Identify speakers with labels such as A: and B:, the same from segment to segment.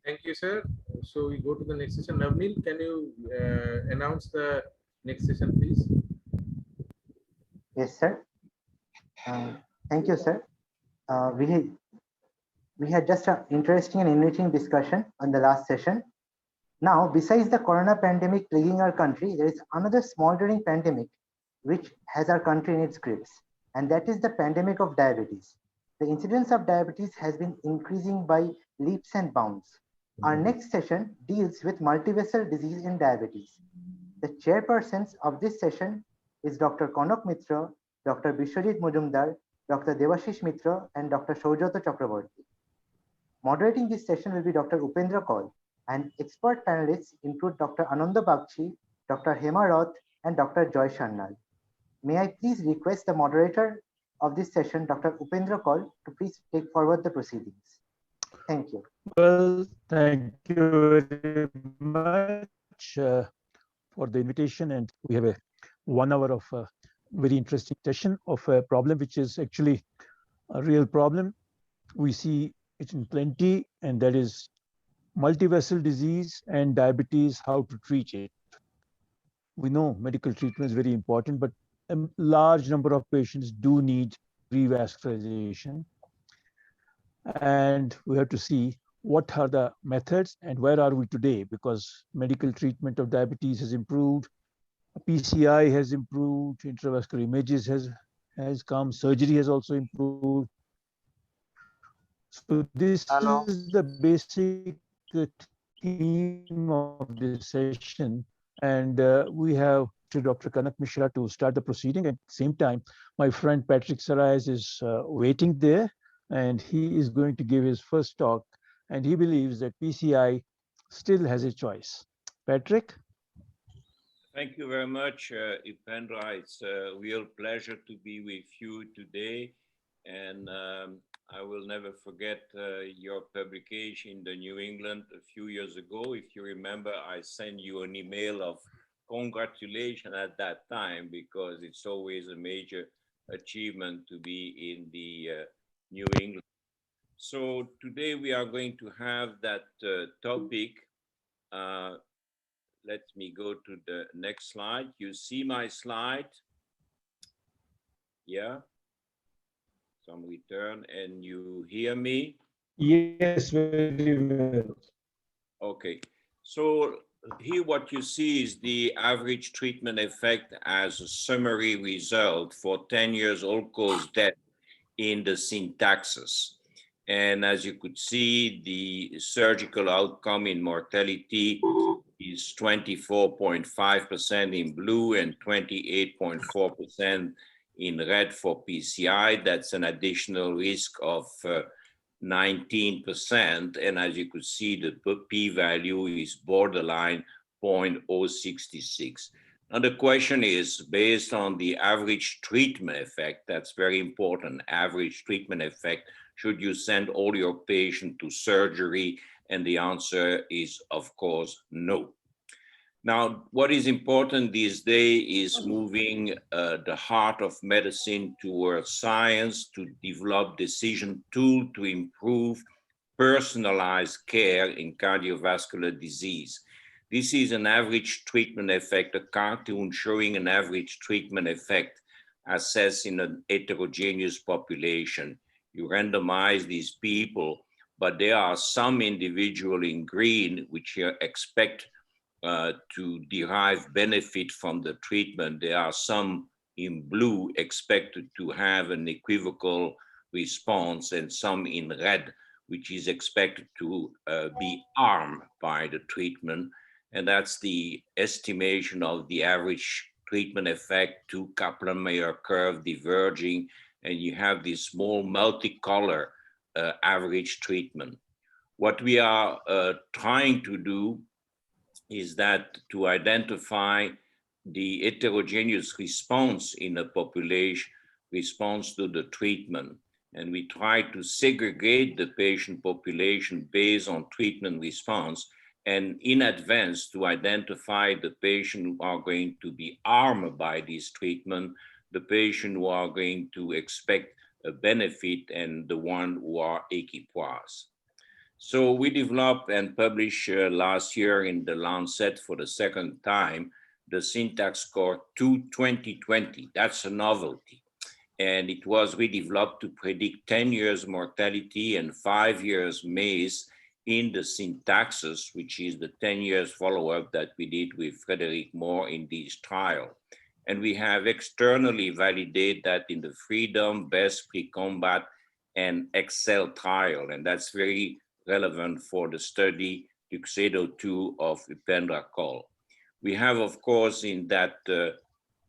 A: Thank you, sir. So we go to the next session. Navneel, can you announce the next session, please?
B: Yes, sir. Thank you, sir. Uh, we, had- we had just an interesting and enriching discussion on the last session. Now, besides the corona pandemic plaguing our country, there is another smoldering pandemic which has our country in its grips, and that is the pandemic of diabetes. The incidence of diabetes has been increasing by leaps and bounds. Our next session deals with multivessel disease in diabetes. The chairpersons of this session is Dr. Kanak Mitra, Dr. Bishwajit Mujumdar, Dr. Devashish Mitra, and Dr. Shaujato Chakraborty. Moderating this session will be Dr. Upendra Kaul, and expert panelists include Dr. Ananda Bagchi, Dr. Hema Roth, and Dr. Joy Sharnal. May I please request the moderator of this session, Dr. Upendra Kaul, to please take forward the proceedings. Thank you.
C: Well, thank you very much for the invitation, and we have a 1 hour of very interesting session of a problem which is actually a real problem. We see it in plenty, and that is multivessel disease and diabetes, how to treat it. We know medical treatment is very important, but a large number of patients do need revascularization. And we have to see what are the methods and where are we today, because medical treatment of diabetes has improved, PCI has improved, intravascular images has come, surgery has also improved. So this is the basic theme of this session, and we have Dr. Kanak Mishra to start the proceeding. At the same time, my friend Patrick Sarais is waiting there, and he is going to give his first talk, and he believes that PCI still has a choice. Patrick?
D: Thank you very much, Ipendra. It's a real pleasure to be with you today. And I will never forget your publication in the New England a few years ago. If you remember, I sent you an email of congratulations at that time, because it's always a major achievement to be in the New England. So today we are going to have that topic. Let me go to the next slide. You see my slide? Yeah. Some return, and you hear me?
C: Yes, very well.
D: Okay. So here what you see is the average treatment effect as a summary result for 10 years all-cause death in the syntaxis. And as you could see, the surgical outcome in mortality is 24.5% in blue and 28.4% in red for PCI. That's an additional risk of 19%. And as you could see, the p-value is borderline 0.066. Now the question is, based on the average treatment effect, that's very important, average treatment effect, should you send all your patients to surgery? And the answer is, of course, no. Now, what is important these days is moving the heart of medicine towards science to develop decision tool to improve personalized care in cardiovascular disease. This is an average treatment effect, a cartoon showing an average treatment effect assessed in an heterogeneous population. You randomize these people, but there are some individuals in green which you expect to derive benefit from the treatment. There are some in blue expected to have an equivocal response, and some in red, which is expected to be harmed by the treatment. And that's the estimation of the average treatment effect, two Kaplan-Meier curve diverging, and you have this small multicolor average treatment. What we are trying to do is that to identify the heterogeneous response in a population response to the treatment. And we try to segregate the patient population based on treatment response, and in advance to identify the patient who are going to be harmed by this treatment, the patient who are going to expect a benefit, and the one who are equipoise. So we developed and published last year in the Lancet for the second time, the syntax score 2020. That's a novelty. And it was redeveloped to predict 10 years mortality and 5 years MACE in the syntaxis, which is the 10 years follow-up that we did with Frederick Moore in this trial. And we have externally validated that in the Freedom, Best Pre-Combat, and Excel trial. And that's very relevant for the study Tuxedo 2 of Upendra Kaul. We have, of course, in that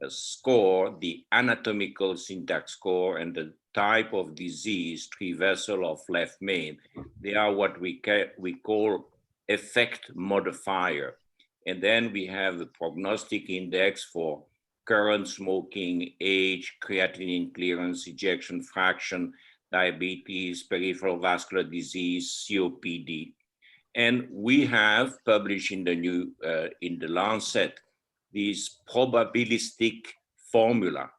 D: score, the anatomical syntax score and the type of disease, trivessel of left main. They are what we call effect modifier. And then we have the prognostic index for current smoking, age, creatinine clearance, ejection fraction, diabetes, peripheral vascular disease, COPD. And we have published in the Lancet this probabilistic formula.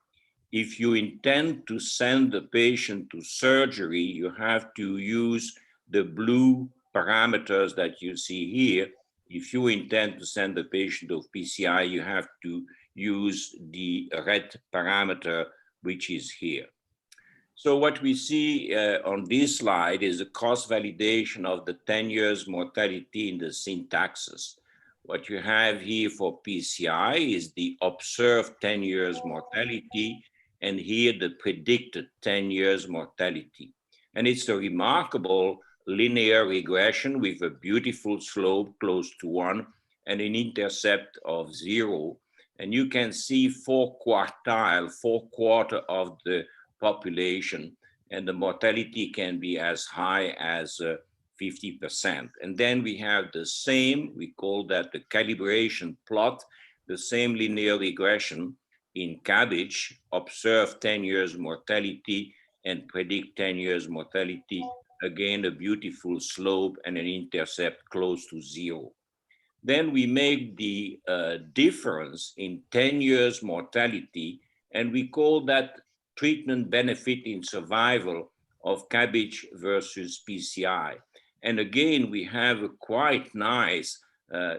D: If you intend to send the patient to surgery, you have to use the blue parameters that you see here. If you intend to send the patient to PCI, you have to use the red parameter, which is here. So what we see on this slide is a cross-validation of the 10 years mortality in the syntaxis. What you have here for PCI is the observed 10 years mortality, and here the predicted 10 years mortality. And it's a remarkable linear regression with a beautiful slope close to 1 and an intercept of 0. And you can see four quarter of the population, and the mortality can be as high as 50%. And then we have the same, we call that the calibration plot, the same linear regression in CABG, observe 10 years mortality and predict 10 years mortality. Again, a beautiful slope and an intercept close to 0. Then we make the difference in 10 years mortality, and we call that treatment benefit in survival of CABG versus PCI. And again, we have a quite nice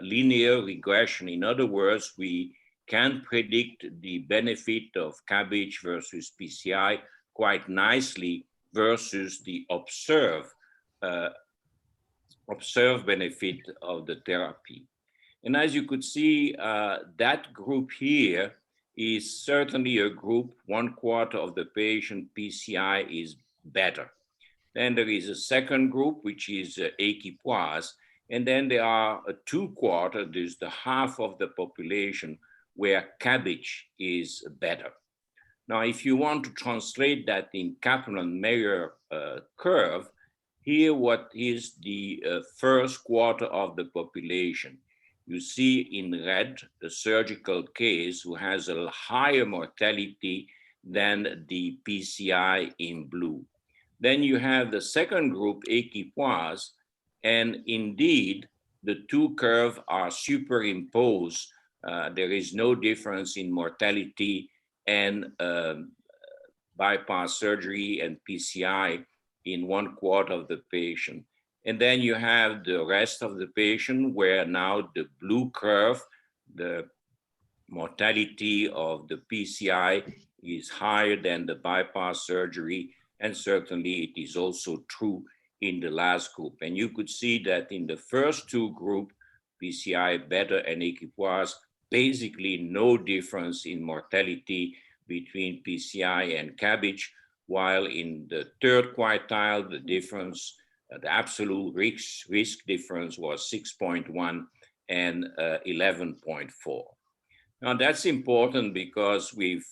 D: linear regression. In other words, we can predict the benefit of CABG versus PCI quite nicely versus the observed benefit of the therapy. And as you could see, that group here is certainly a group, 1/4 of the patient PCI is better. Then there is a second group, which is équipoise. And then there are a 2/4, there's the half of the population where CABG is better. Now, if you want to translate that in Kaplan-Meier curve, here what is the first quarter of the population. You see in red the surgical case who has a higher mortality than the PCI in blue. Then you have the second group, équipoise, and indeed the two curves are superimposed. There is no difference in mortality and bypass surgery and PCI in 1/4 of the patient. And then you have the rest of the patient where now the blue curve, the mortality of the PCI is higher than the bypass surgery. And certainly it is also true in the last group. And you could see that in the first two groups, PCI better and équipoise, basically no difference in mortality between PCI and CABG, while in the third quartile, the difference, the absolute risk difference was 6.1 and 11.4. Now that's important because with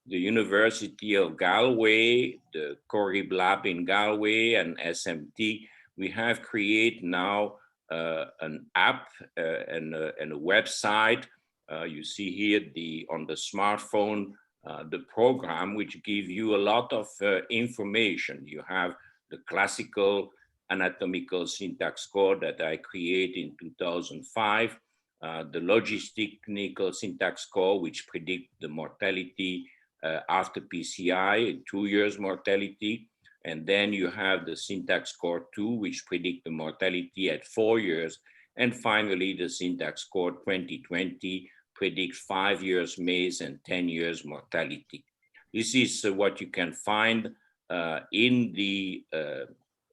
D: the University of Galway, the Corrib Lab in Galway and SMT, we have created now an app and a website. You see here on the smartphone, the program, which give you a lot of information. You have the classical anatomical syntax score that I created in 2005, the logistical syntax score, which predict the mortality after PCI, 2 years mortality, And then you have the syntax score 2, which predict the mortality at 4 years. And finally, the syntax score 2020 predicts 5 years MACE and 10 years mortality. This is what you can find in the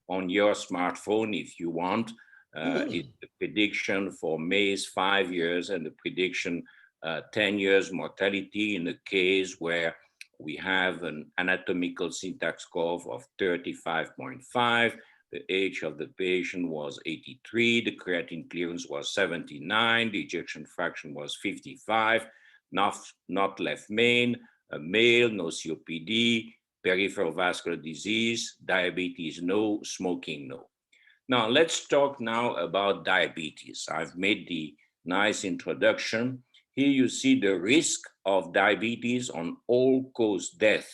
D: on your smartphone if you want. It's the prediction for MACE 5 years and the prediction 10 years mortality in the case where we have an anatomical syntax score of 35.5. The age of the patient was 83. The creatinine clearance was 79. The ejection fraction was 55. Not left main, a male, no COPD, peripheral vascular disease, diabetes, no, smoking, no. Now let's talk now about diabetes. I've made the nice introduction. Here you see the risk of diabetes on all-cause death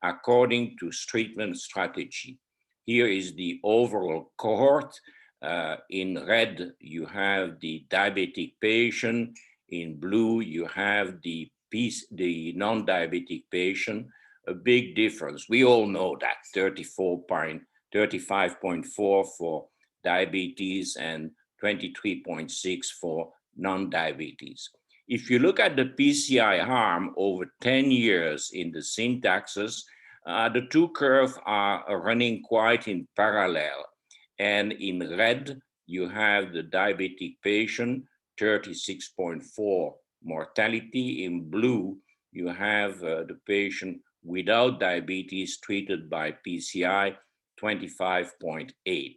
D: according to treatment strategy. Here is the overall cohort. In red, you have the diabetic patient. In blue, you have the non-diabetic patient. A big difference. We all know that 35.4 for diabetes and 23.6 for non-diabetes. If you look at the PCI arm over 10 years in the syntaxes, the two curves are running quite in parallel. And in red, you have the diabetic patient, 36.4 mortality. In blue, you have the patient without diabetes treated by PCI, 25.8.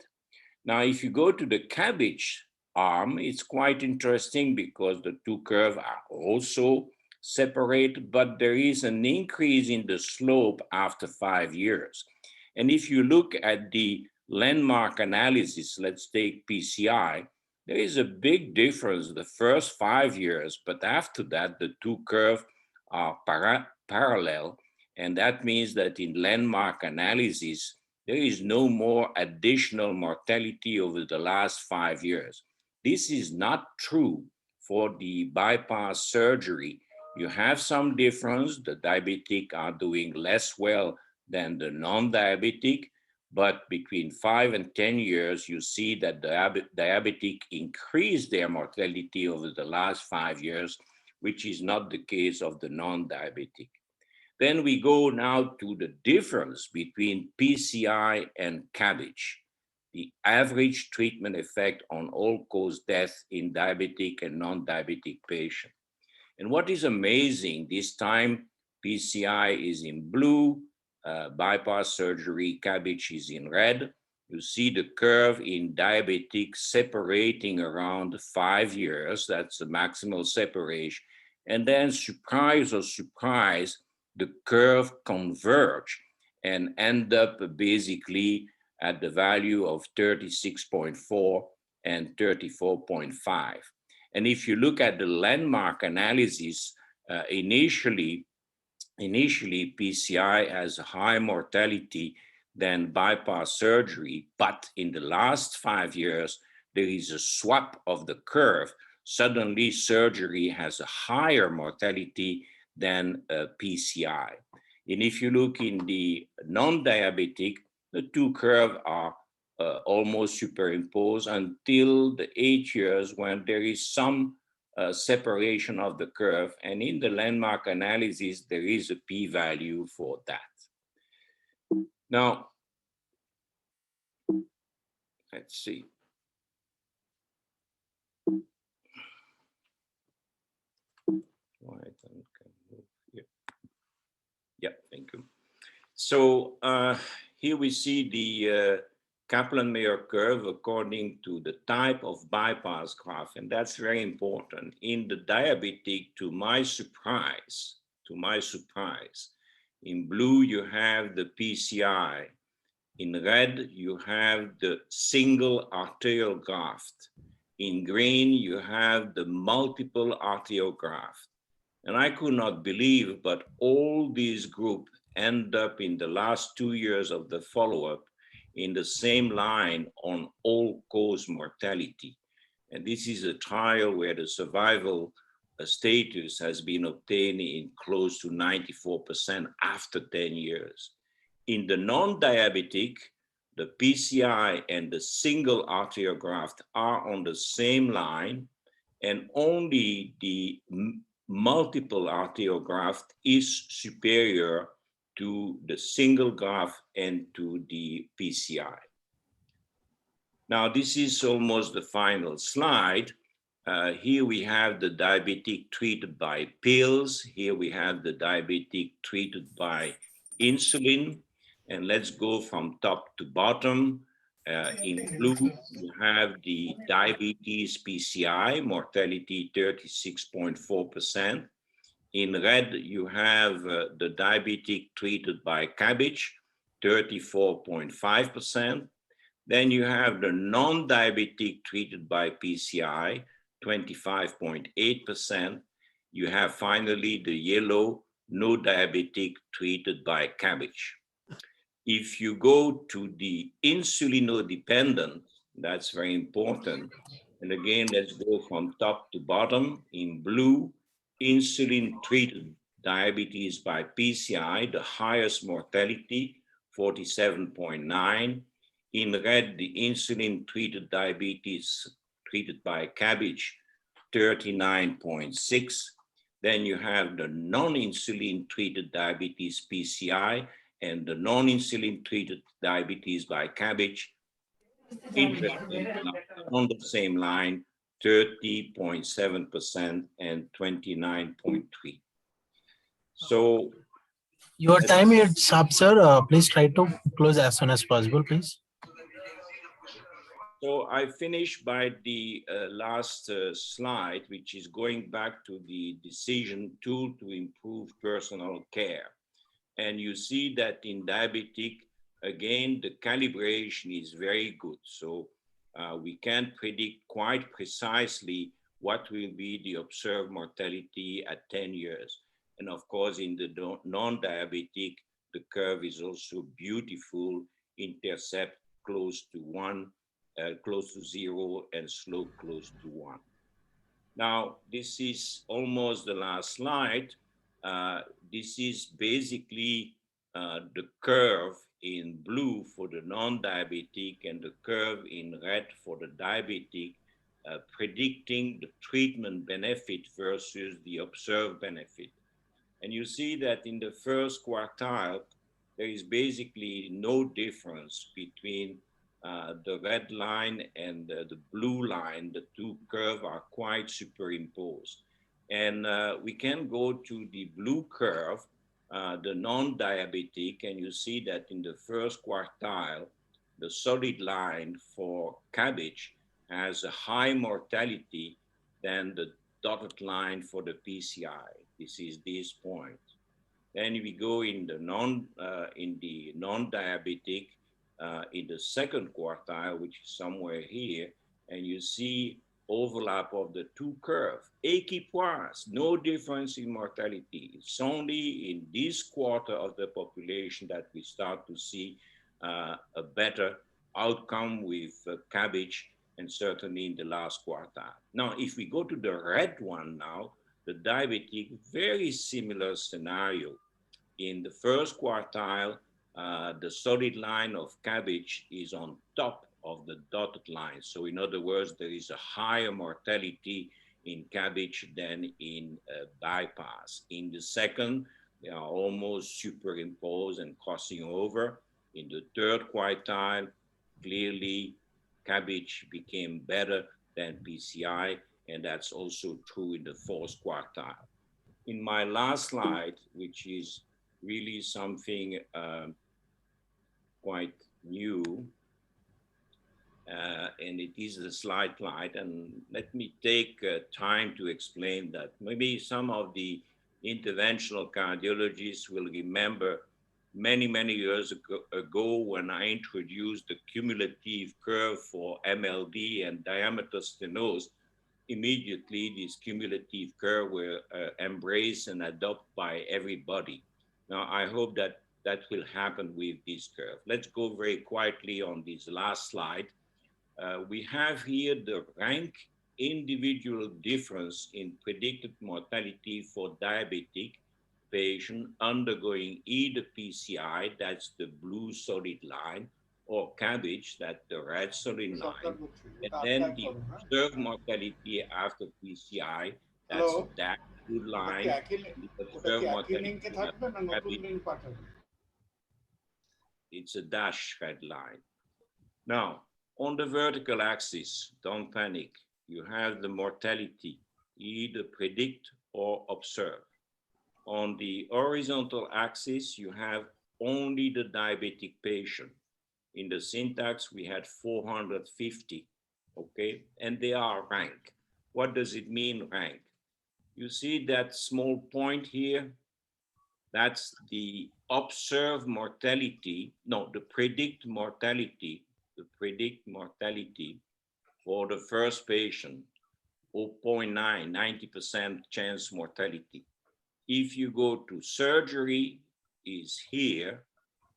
D: Now, if you go to the cabbage arm, it's quite interesting because the two curves are also separate, but there is an increase in the slope after 5 years. And if you look at the landmark analysis, let's take PCI, there is a big difference the first 5 years, but after that, the two curves are parallel. And that means that in landmark analysis, there is no more additional mortality over the last 5 years. This is not true for the bypass surgery. You have some difference. The diabetic are doing less well than the non-diabetic, but between 5 and 10 years, you see that the diabetic increase their mortality over the last 5 years, which is not the case of the non-diabetic. Then we go now to the difference between PCI and cabbage, the average treatment effect on all-cause death in diabetic and non-diabetic patients. And what is amazing, this time PCI is in blue, bypass surgery, cabbage is in red. You see the curve in diabetic separating around 5 years, that's the maximal separation. And then surprise or surprise, the curve converge and end up basically at the value of 36.4 and 34.5. And if you look at the landmark analysis, initially PCI has a high mortality than bypass surgery, but in the last 5 years, there is a swap of the curve. Suddenly surgery has a higher mortality than PCI. And if you look in the non-diabetic, the two curves are almost superimposed until the 8 years when there is some separation of the curve. And in the landmark analysis, there is a p-value for that. Now, let's see. Yeah, thank you. So here we see the Kaplan-Meier curve according to the type of bypass graft, and that's very important. In the diabetic, to my surprise, in blue you have the PCI, in red you have the single arterial graft, in green you have the multiple arterial graft. And I could not believe, but all these groups end up in the last 2 years of the follow-up in the same line on all-cause mortality. And this is a trial where the survival status has been obtained in close to 94% after 10 years. In the non-diabetic, the PCI and the single arteriograph are on the same line, and only the multiple arteriograph is superior to the single graft and to the PCI. Now, this is almost the final slide. Here we have the diabetic treated by pills. Here we have the diabetic treated by insulin. And let's go from top to bottom. In blue, you have the diabetes PCI, mortality 36.4%. In red, you have the diabetic treated by cabbage, 34.5%. Then you have the non-diabetic treated by PCI, 25.8%. You have finally the yellow, no diabetic treated by cabbage. If you go to the insulinodependent, that's very important. And again, let's go from top to bottom. In blue, insulin-treated diabetes by PCI, the highest mortality, 47.9. In red, the insulin-treated diabetes treated by cabbage, 39.6. Then you have the non-insulin treated diabetes PCI and the non-insulin treated diabetes by cabbage, interesting, on the same line, 30.7% and 29.3. So
E: your time is up, sir. Please try to close as soon as possible, please.
D: So I finish by the last slide, which is going back to the decision tool to improve personal care. And you see that in diabetic, again, the calibration is very good. So we can predict quite precisely what will be the observed mortality at 10 years. And of course, in the non-diabetic, the curve is also beautiful, intercept close to 1, close to 0, and slope close to 1. Now, this is almost the last slide. This is basically the curve in blue for the non-diabetic and the curve in red for the diabetic, predicting the treatment benefit versus the observed benefit. And you see that in the first quartile, there is basically no difference between the red line and the blue line. The two curves are quite superimposed. And we can go to the blue curve, the non-diabetic, and you see that in the first quartile, the solid line for cabbage has a high mortality than the dotted line for the PCI. This is this point. Then we go in the non-diabetic, in the second quartile, which is somewhere here, and you see overlap of the two curves. Équipoise, no difference in mortality. It's only in this quarter of the population that we start to see a better outcome with cabbage, and certainly in the last quartile. Now, if we go to the red one now, the diabetic, very similar scenario. In the first quartile, the solid line of cabbage is on top of the dotted line. So in other words, there is a higher mortality in cabbage than in bypass. In the second, they are almost superimposed and crossing over. In the third quartile, clearly cabbage became better than PCI, and that's also true in the fourth quartile. In my last slide, which is really something quite new, and it is a slide, and let me take time to explain that. Maybe some of the interventional cardiologists will remember many, many years ago when I introduced the cumulative curve for MLD and diameter stenosis. Immediately, this cumulative curve were embraced and adopted by everybody. Now, I hope that that will happen with this curve. Let's go very quietly on this last slide. We have here the rank individual difference in predicted mortality for diabetic patient undergoing either PCI, that's the blue solid line, or cabbage, that's the red solid line, and then the observed mortality after PCI, that's
F: Hello?
D: that blue line, and the observed mortality after cabbage, it's a dash red line. Now, on the vertical axis, don't panic. You have the mortality, either predict or observe. On the horizontal axis, you have only the diabetic patient. In the syntax, we had 450, okay? And they are ranked. What does it mean, rank? You see that small point here? That's the observed mortality, no, the predict mortality for the first patient, 0.9, 90% chance mortality. If you go to surgery, is here,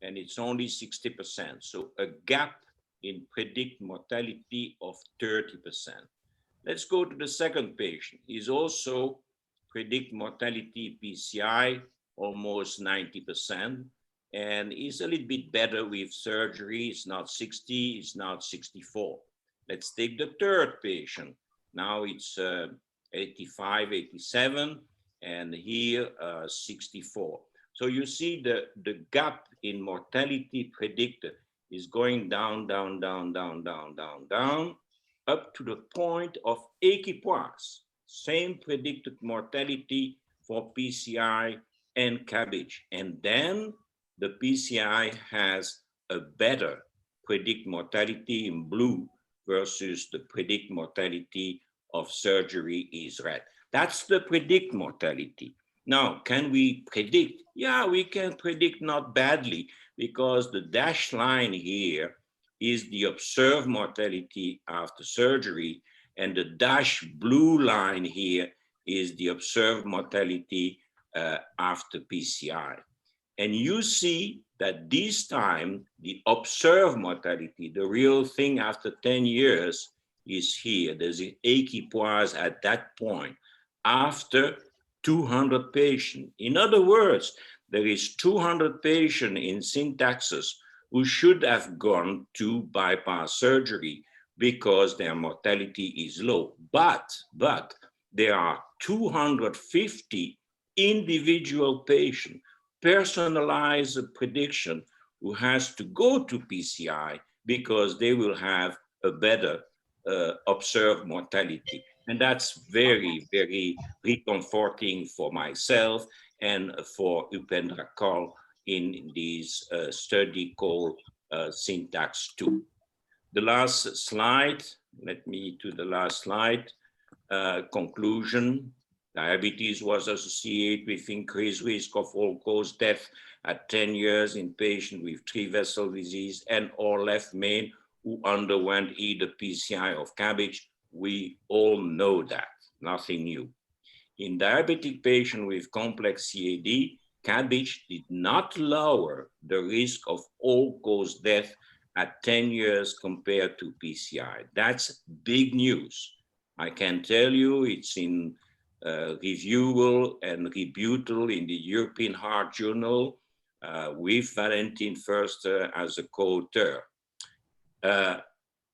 D: and it's only 60%. So a gap in predict mortality of 30%. Let's go to the second patient. Is also predict mortality PCI, almost 90%, and is a little bit better with surgery. It's not 60, it's not 64. Let's take the third patient. Now it's 85, 87, and here 64. So you see the gap in mortality predicted is going down, down, down, down, down, down, down, up to the point of equipoise, same predicted mortality for PCI and cabbage. And then the PCI has a better predict mortality in blue versus the predict mortality of surgery is red. That's the predict mortality. Now, can we predict? Yeah, we can predict not badly, because the dashed line here is the observed mortality after surgery, and the dashed blue line here is the observed mortality after PCI. And you see that this time, the observed mortality, the real thing after 10 years, is here. There's an equipoise at that point after 200 patients. In other words, there is 200 patients in syntaxes who should have gone to bypass surgery because their mortality is low. But there are 250 individual patients, personalized prediction, who has to go to PCI because they will have a better observed mortality. And that's very, very reconforting for myself and for Upendra Kaul in this study called Syntax 2. The last slide, let me to the last slide. Conclusion, diabetes was associated with increased risk of all-cause death at 10 years in patients with 3-vessel disease and or left main who underwent either PCI or cabbage. We all know that, nothing new. In diabetic patients with complex CAD, cabbage did not lower the risk of all-cause death at 10 years compared to PCI. That's big news. I can tell you it's in reviewable and rebuttal in the European Heart Journal with Valentin Förster as a co-author.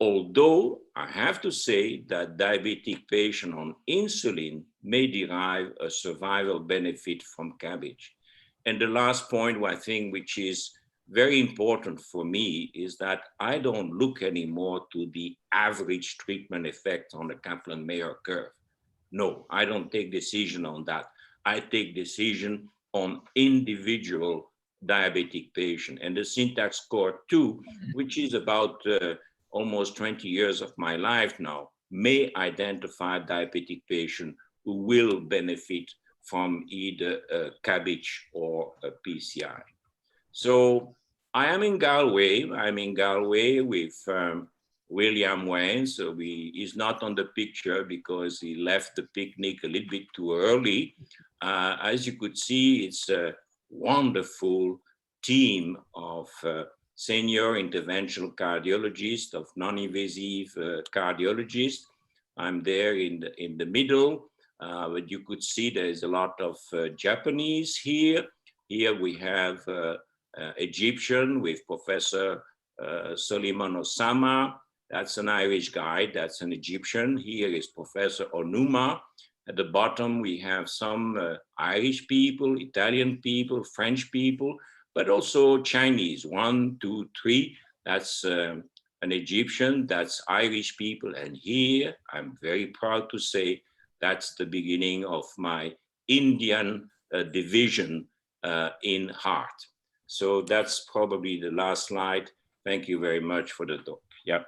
D: Although I have to say that diabetic patients on insulin may derive a survival benefit from cabbage. And the last point, I think, which is very important for me, is that I don't look anymore to the average treatment effect on the Kaplan-Meier curve. No, I don't take decision on that. I take decision on individual diabetic patient. And the syntax score 2, which is about almost 20 years of my life now, may identify diabetic patient who will benefit from either cabbage or a PCI. So I am in Galway. I'm in Galway with William Wayne. So he's not on the picture because he left the picnic a little bit too early. As you could see, it's a wonderful team of senior interventional cardiologists, of non-invasive cardiologists. I'm there in the middle. But you could see there is a lot of Japanese here. Here we have Egyptian with Professor Soliman Osama. That's an Irish guy, that's an Egyptian. Here is Professor Onuma. At the bottom, we have some Irish people, Italian people, French people, but also Chinese, 1, 2, 3. That's an Egyptian, that's Irish people. And here, I'm very proud to say, that's the beginning of my Indian division in heart. So that's probably the last slide. Thank you very much for the talk. Yeah.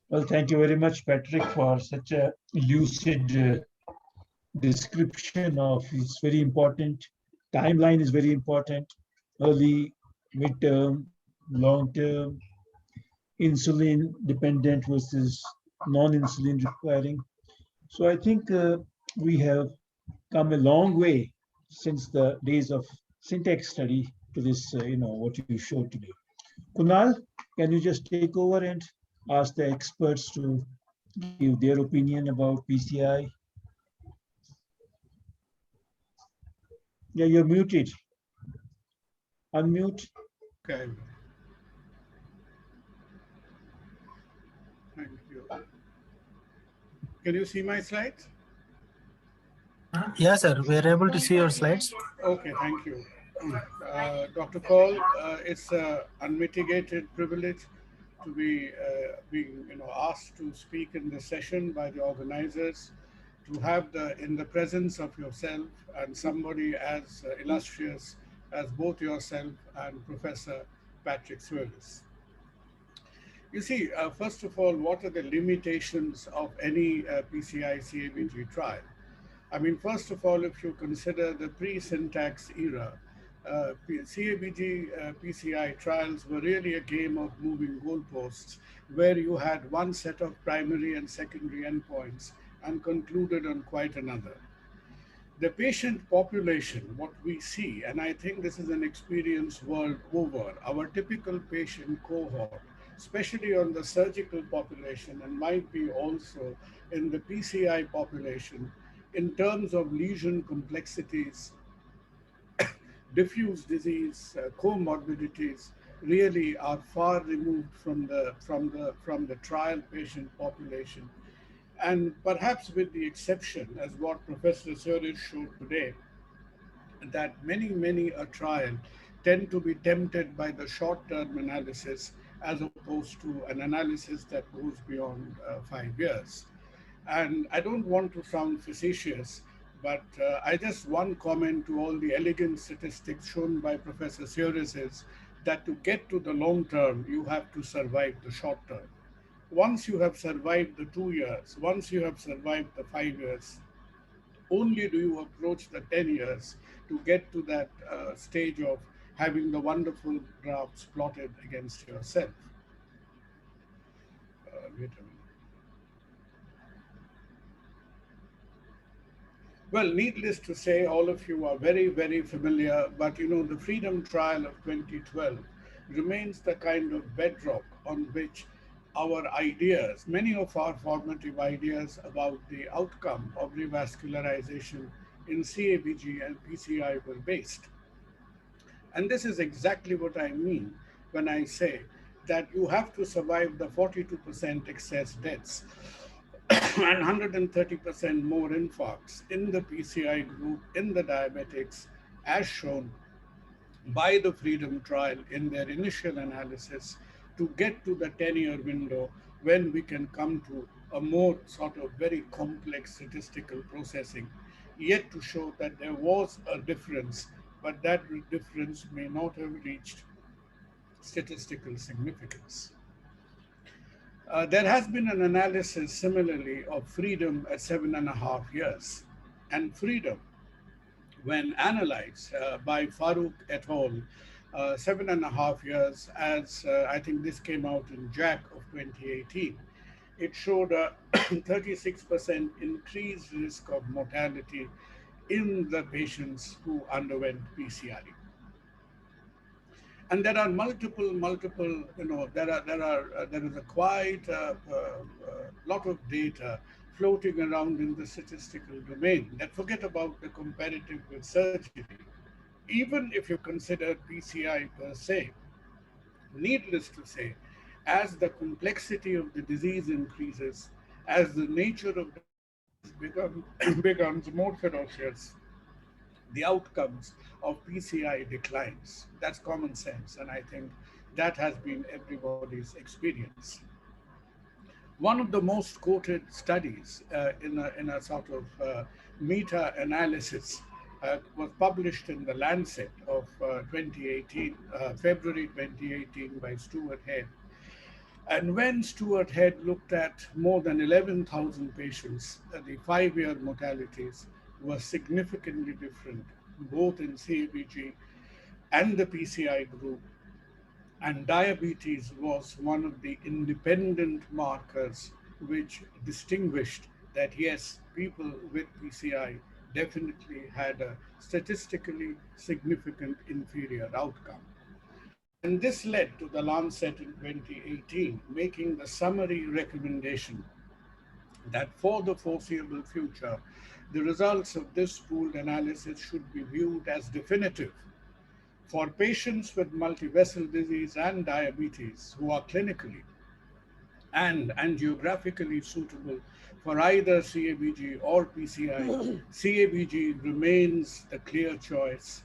C: Well, thank you very much, Patrick, for such a lucid description of it's very important. Timeline is very important. Early, midterm, long term, insulin dependent versus non-insulin requiring. So I think we have come a long way since the days of syntax study to this, what you showed today. Kunal, can you just take over and ask the experts to give their opinion about PCI? Yeah, you're muted. Unmute.
F: Okay. Thank you. Can you see my slides?
E: Yes, sir. We are able to see your slides.
F: Okay, thank you. Dr. Paul, it's an unmitigated privilege to be being asked to speak in this session by the organizers, to have in the presence of yourself and somebody as illustrious as both yourself and Professor Patrick Swillis. You see, first of all, what are the limitations of any PCI CABG trial? I mean, first of all, if you consider the pre-syntax era, CABG PCI trials were really a game of moving goalposts, where you had one set of primary and secondary endpoints and concluded on quite another. The patient population, what we see, and I think this is an experience world over, our typical patient cohort, especially on the surgical population and might be also in the PCI population, in terms of lesion complexities, diffuse disease, comorbidities, really are far removed from the trial patient population. And perhaps with the exception, as what Professor Swillis showed today, that many a trial tend to be tempted by the short-term analysis as opposed to an analysis that goes beyond 5 years. And I don't want to sound facetious, but I just one comment to all the elegant statistics shown by Professor Swillis is that to get to the long term, you have to survive the short term. Once you have survived the 2 years, once you have survived the 5 years, only do you approach the 10 years to get to that stage of having the wonderful graphs plotted against yourself. Wait a minute. Well, needless to say, all of you are very familiar, but the Freedom Trial of 2012 remains the kind of bedrock on which our ideas, many of our formative ideas about the outcome of revascularization in CABG and PCI were based. And this is exactly what I mean when I say that you have to survive the 42% excess deaths and 130% more infarcts in the PCI group, in the diabetics, as shown by the Freedom Trial in their initial analysis, to get to the 10-year window when we can come to a more sort of very complex statistical processing, yet to show that there was a difference, but that difference may not have reached statistical significance. There has been an analysis similarly of Freedom at 7.5 years, and Freedom, when analyzed by Farouk et al., 7.5 years, as I think this came out in JAC of 2018, it showed a 36% increased risk of mortality in the patients who underwent PCI. And there are multiple, there is a quite lot of data floating around in the statistical domain that forget about the comparative with surgery, even if you consider PCI per se. Needless to say, as the complexity of the disease increases, as the nature of the disease becomes more ferocious, the outcomes of PCI declines. That's common sense, and I think that has been everybody's experience. One of the most quoted studies in a sort of meta-analysis was published in the Lancet of 2018, February 2018 by Stuart Head. And when Stuart Head looked at more than 11,000 patients, the 5-year mortalities were significantly different, both in CABG and the PCI group. And diabetes was one of the independent markers which distinguished that yes, people with PCI definitely had a statistically significant inferior outcome. And this led to the Lancet in 2018 making the summary recommendation that for the foreseeable future, the results of this pooled analysis should be viewed as definitive for patients with multivessel disease and diabetes who are clinically and geographically suitable for either CABG or PCI. CABG remains the clear choice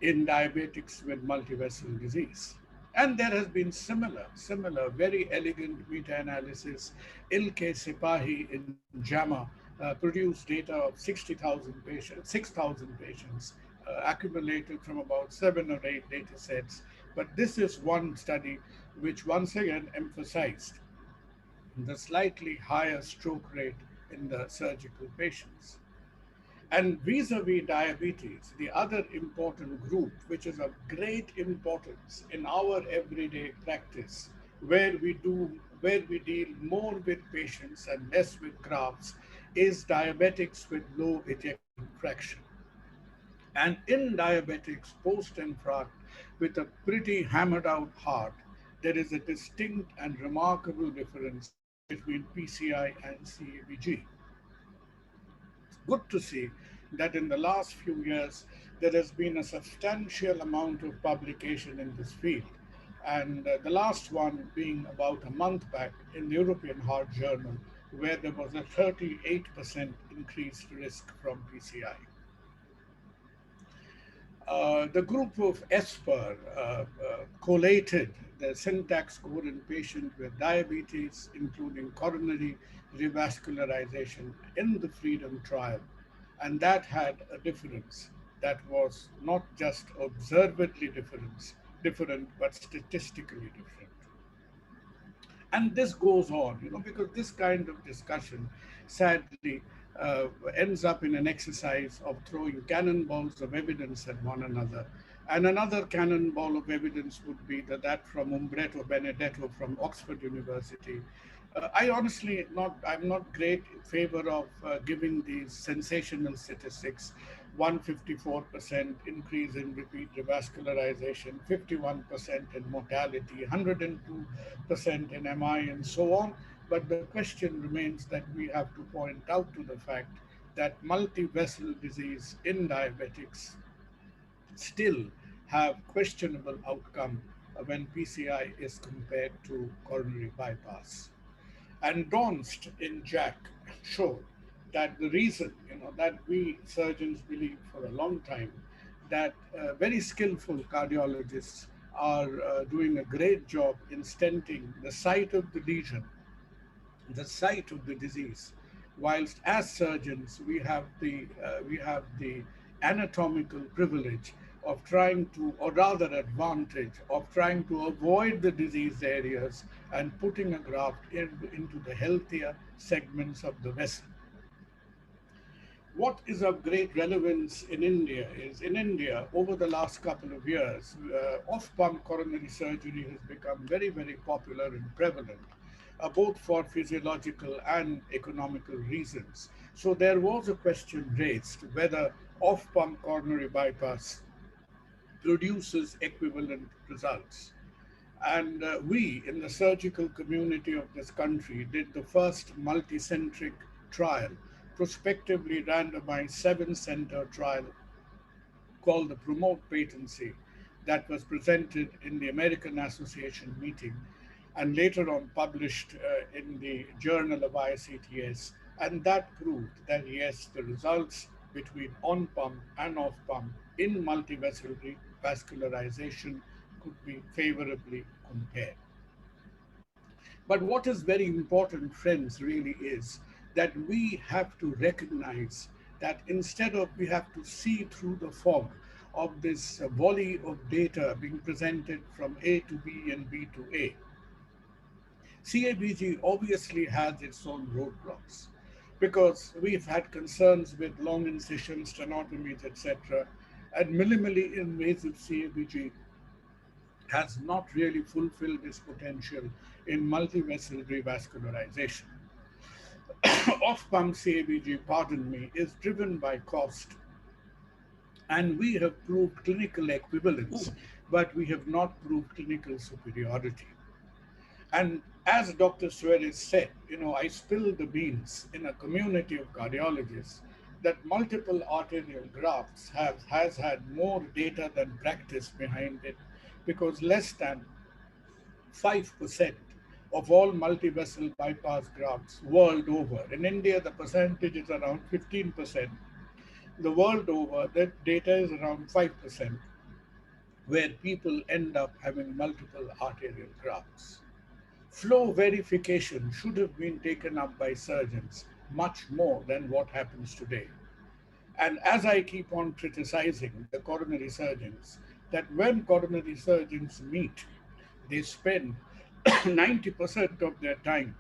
F: in diabetics with multivessel disease. And there has been similar, very elegant meta-analysis. Ilke Sepahi in JAMA produced data of 60,000 patients, 6,000 patients accumulated from about 7 or 8 data sets. But this is one study which once again emphasized the slightly higher stroke rate in the surgical patients. And vis-a-vis diabetes, the other important group, which is of great importance in our everyday practice, where we deal more with patients and less with graphs, is diabetics with low ejection fraction. And in diabetics post-infarct with a pretty hammered out heart, there is a distinct and remarkable difference between PCI and CABG. Good to see that in the last few years, there has been a substantial amount of publication in this field. And the last one being about a month back in the European Heart Journal, where there was a 38% increased risk from PCI. The group of ESPER collated the syntax score in patients with diabetes, including coronary revascularization in the FREEDOM trial. And that had a difference that was not just observably different, but statistically different. And this goes on, because this kind of discussion, sadly, ends up in an exercise of throwing cannonballs of evidence at one another. And another cannonball of evidence would be that from Umbretto Benedetto from Oxford University. I honestly I'm not great in favor of giving these sensational statistics. 154% increase in repeat revascularization, 51% in mortality, 102% in MI, and so on. But the question remains that we have to point out to the fact that multivessel disease in diabetics still have questionable outcome when PCI is compared to coronary bypass. And Donst in Jack showed that the reason, that we surgeons believe for a long time that very skillful cardiologists are doing a great job in stenting the site of the lesion, the site of the disease, whilst as surgeons we have the anatomical privilege of trying to, or rather advantage of trying to avoid the disease areas and putting a graft into the healthier segments of the vessel. What is of great relevance in India is, in India, over the last couple of years, off-pump coronary surgery has become very, very popular and prevalent, both for physiological and economical reasons. So there was a question raised whether off-pump coronary bypass produces equivalent results. And we in the surgical community of this country did the first multicentric trial, prospectively randomized 7-center trial called the Promote Patency, that was presented in the American Association meeting and later on published in the Journal of ICTS. And that proved that yes, the results between on pump and off pump in multivessel vascularization could be favorably compared. But what is very important, friends, really is that we have to recognize that instead of we have to see through the fog of this volley of data being presented from A to B and B to A, CABG obviously has its own roadblocks because we've had concerns with long incisions, sternotomies, etc. And minimally invasive CABG has not really fulfilled its potential in multivessel revascularization. Off-pump CABG, pardon me, is driven by cost, and we have proved clinical equivalence, but we have not proved clinical superiority. And as Dr. Suarez said, I spilled the beans in a community of cardiologists that multiple arterial grafts has had more data than practice behind it, because less than 5% of all multivessel bypass grafts world over. In India, the percentage is around 15%. The world over, that data is around 5%, where people end up having multiple arterial grafts. Flow verification should have been taken up by surgeons much more than what happens today. And as I keep on criticizing the coronary surgeons, that when coronary surgeons meet, they spend 90% of their time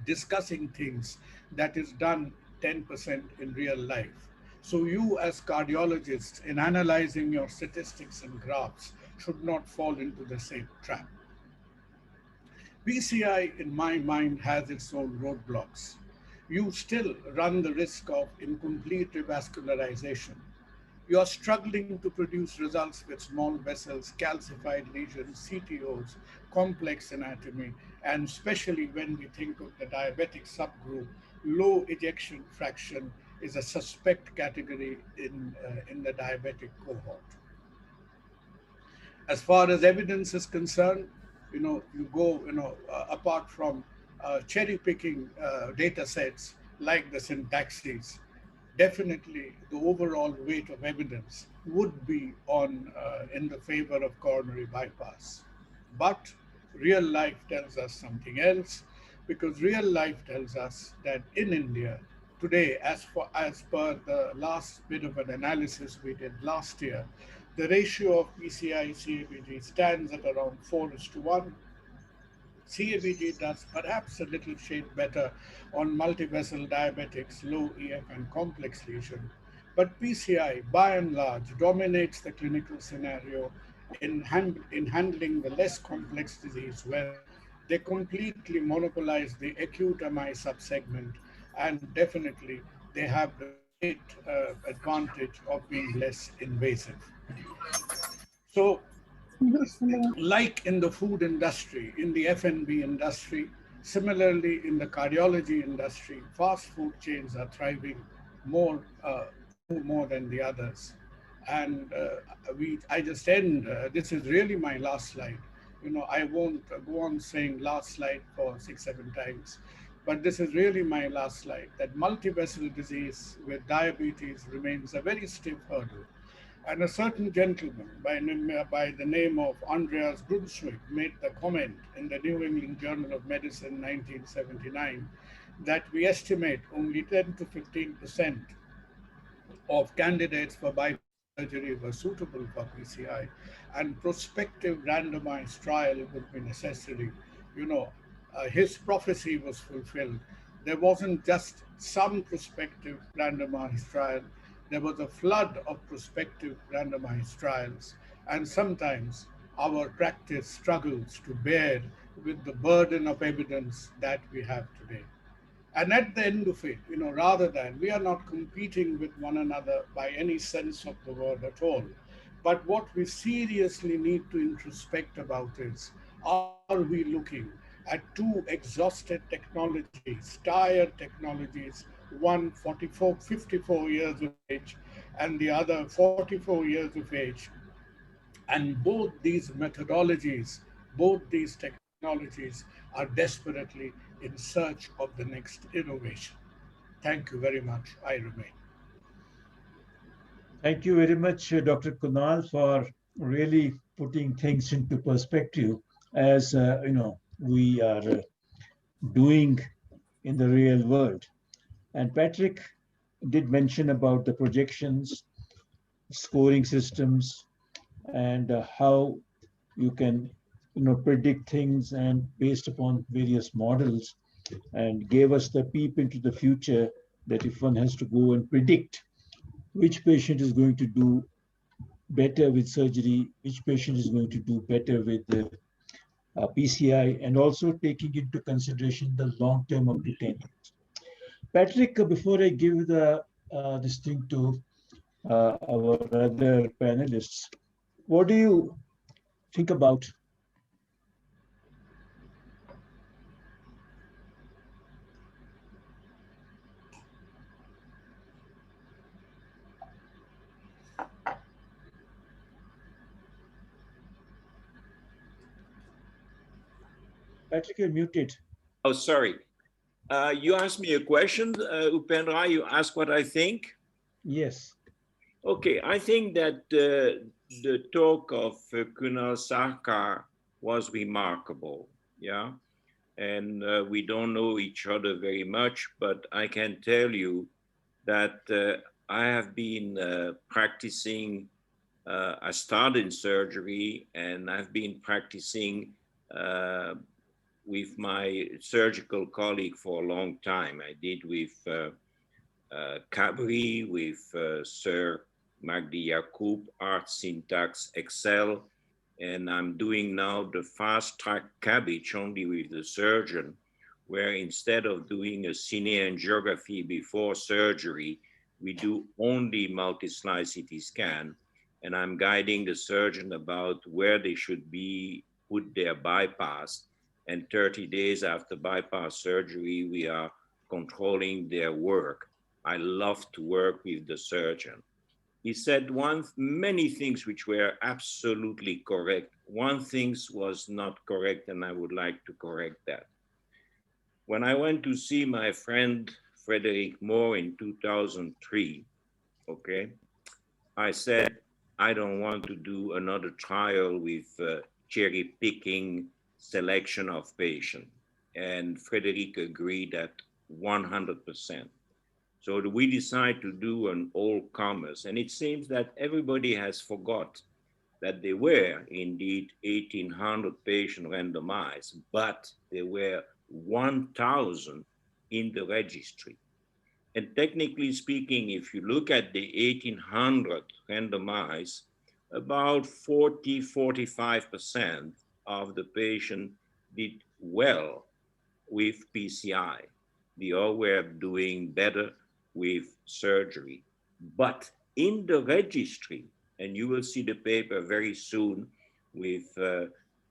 F: discussing things that is done 10% in real life. So you as cardiologists, in analyzing your statistics and graphs, should not fall into the same trap. PCI, in my mind, has its own roadblocks. You still run the risk of incomplete revascularization. You are struggling to produce results with small vessels, calcified lesions, CTOs, complex anatomy, and especially when we think of the diabetic subgroup, low ejection fraction is a suspect category in the diabetic cohort. As far as evidence is concerned, you go, apart from cherry picking data sets like the syntaxes, definitely the overall weight of evidence would be on in the favor of coronary bypass. But real life tells us something else, because real life tells us that in India today, as per the last bit of an analysis we did last year, the ratio of PCI CABG stands at around 4:1. CABG does perhaps a little shade better on multivessel diabetics, low EF and complex lesion. But PCI, by and large, dominates the clinical scenario in handling the less complex disease, where they completely monopolize the acute MI subsegment, and definitely they have the great advantage of being less invasive. So like in the food industry, in the F&B industry, similarly in the cardiology industry, fast food chains are thriving more, few more than the others. And I just end, this is really my last slide. I won't go on saying last slide for 6, 7 times, but this is really my last slide, that multivessel disease with diabetes remains a very stiff hurdle. And a certain gentleman by the name of Andreas Brunswick made the comment in the New England Journal of Medicine 1979 that we estimate only 10 to 15% of candidates for bypass surgery were suitable for PCI, and prospective randomized trial would be necessary. His prophecy was fulfilled. There wasn't just some prospective randomized trial, there was a flood of prospective randomized trials, and sometimes our practice struggles to bear with the burden of evidence that we have today. And at the end of it, rather than, we are not competing with one another by any sense of the word at all. But what we seriously need to introspect about is, are we looking at two exhausted technologies, tired technologies, one 44, 54 years of age and the other 44 years of age. And both these methodologies, both these technologies are desperately in search of the next innovation. Thank you very much. I remain.
C: Thank you very much, Dr. Kunal, for really putting things into perspective as we are doing in the real world. And Patrick did mention about the projections, scoring systems, and how you can predict things and based upon various models, and gave us the peep into the future that if one has to go and predict which patient is going to do better with surgery, which patient is going to do better with the PCI, and also taking into consideration the long term up to 10 years. Patrick, before I give the this thing to our other panelists, what do you think about Patrick? You're muted.
D: Oh, sorry. You asked me a question, Upendra. You asked what I think.
C: Yes.
D: Okay, I think that the talk of Kunal Sarkar was remarkable. Yeah. And we don't know each other very much, but I can tell you that I have been practicing. I started surgery and I've been practicing with my surgical colleague for a long time. I did with Cabri, with Sir Magdi Yacoub, Art Syntax Excel, and I'm doing now the fast track cabbage only with the surgeon, where instead of doing a cine angiography before surgery, we do only multi-slice CT scan, and I'm guiding the surgeon about where they should be, put their bypass, and 30 days after bypass surgery, we are controlling their work. I love to work with the surgeon. He said many things which were absolutely correct. One thing was not correct, and I would like to correct that. When I went to see my friend Frederick Moore in 2003, okay, I said, I don't want to do another trial with cherry picking selection of patients. And Frederick agreed that 100%. So we decided to do an all-comers, and it seems that everybody has forgot that there were indeed 1,800 patients randomized, but there were 1,000 in the registry. And technically speaking, if you look at the 1,800 randomized, about 40–45% of the patient did well with PCI. The all were doing better with surgery. But in the registry, and you will see the paper very soon with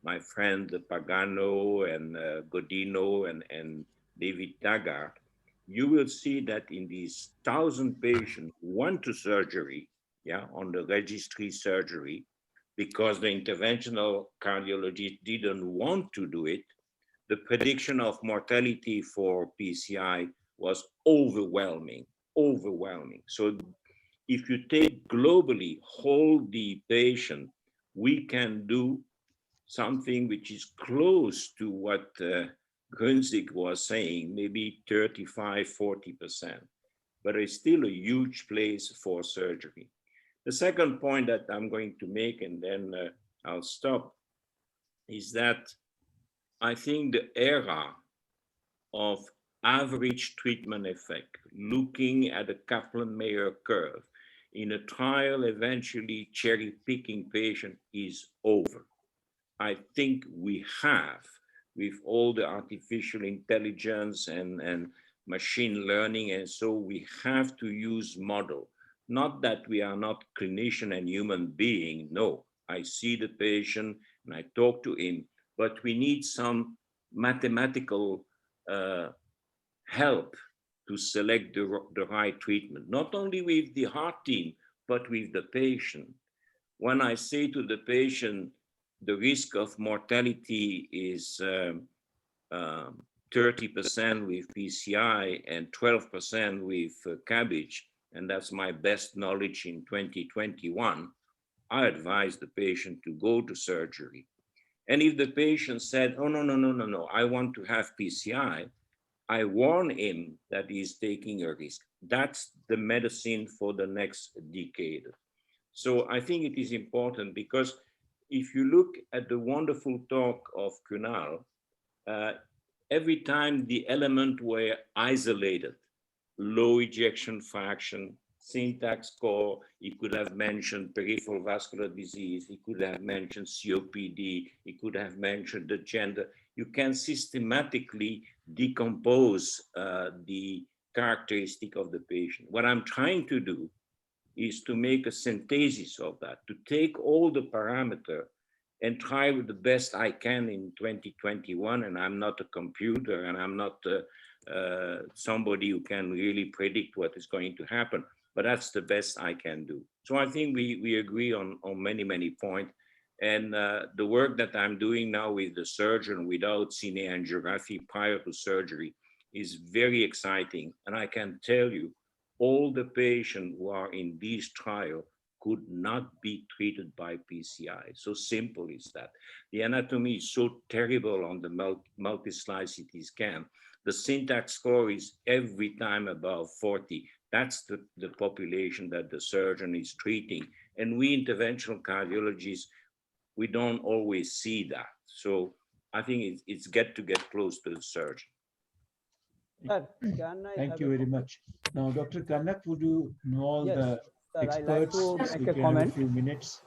D: my friend Pagano and Godino and David Taggart, you will see that in these 1,000 patients who went to surgery, yeah, on the registry surgery, because the interventional cardiologist didn't want to do it, the prediction of mortality for PCI was overwhelming. So if you take globally, hold the patient, we can do something which is close to what Grunzig was saying, maybe 35–40%, but it's still a huge place for surgery. The second point that I'm going to make, and then I'll stop, is that I think the era of average treatment effect, looking at the Kaplan-Meier curve in a trial, eventually cherry-picking patient, is over. I think we have, with all the artificial intelligence and machine learning, and so we have to use model. Not that we are not clinician and human being, no. I see the patient and I talk to him, but we need some mathematical help to select the right treatment, not only with the heart team, but with the patient. When I say to the patient, the risk of mortality is 30% with PCI and 12% with cabbage, and that's my best knowledge in 2021, I advise the patient to go to surgery. And if the patient said, oh, no, I want to have PCI, I warn him that he's taking a risk. That's the medicine for the next decade. So I think it is important because if you look at the wonderful talk of Kunal, every time the elements were isolated, low ejection fraction, syntax score, he could have mentioned peripheral vascular disease, he could have mentioned COPD, he could have mentioned the gender. You can systematically decompose the characteristic of the patient. What I'm trying to do is to make a synthesis of that, to take all the parameters and try with the best I can in 2021. And I'm not a computer and I'm not somebody who can really predict what is going to happen, but that's the best I can do. So I think we agree on many points. And the work that I'm doing now with the surgeon without cine angiography prior to surgery is very exciting. And I can tell you, all the patients who are in this trial could not be treated by PCI. So simple is that. The anatomy is so terrible on the multi-slice CT scan. The syntax score is every time above 40. That's the population that the surgeon is treating. And we interventional cardiologists, we don't always see that. So I think it's get close to the surgeon.
G: Sir, can I
C: Thank you very much. Now, Dr. Kanak, would you know all
G: Yes,
C: the
G: sir, I'd like
C: experts?
G: to
C: We
G: make a
C: can have a
G: comment.
C: few minutes.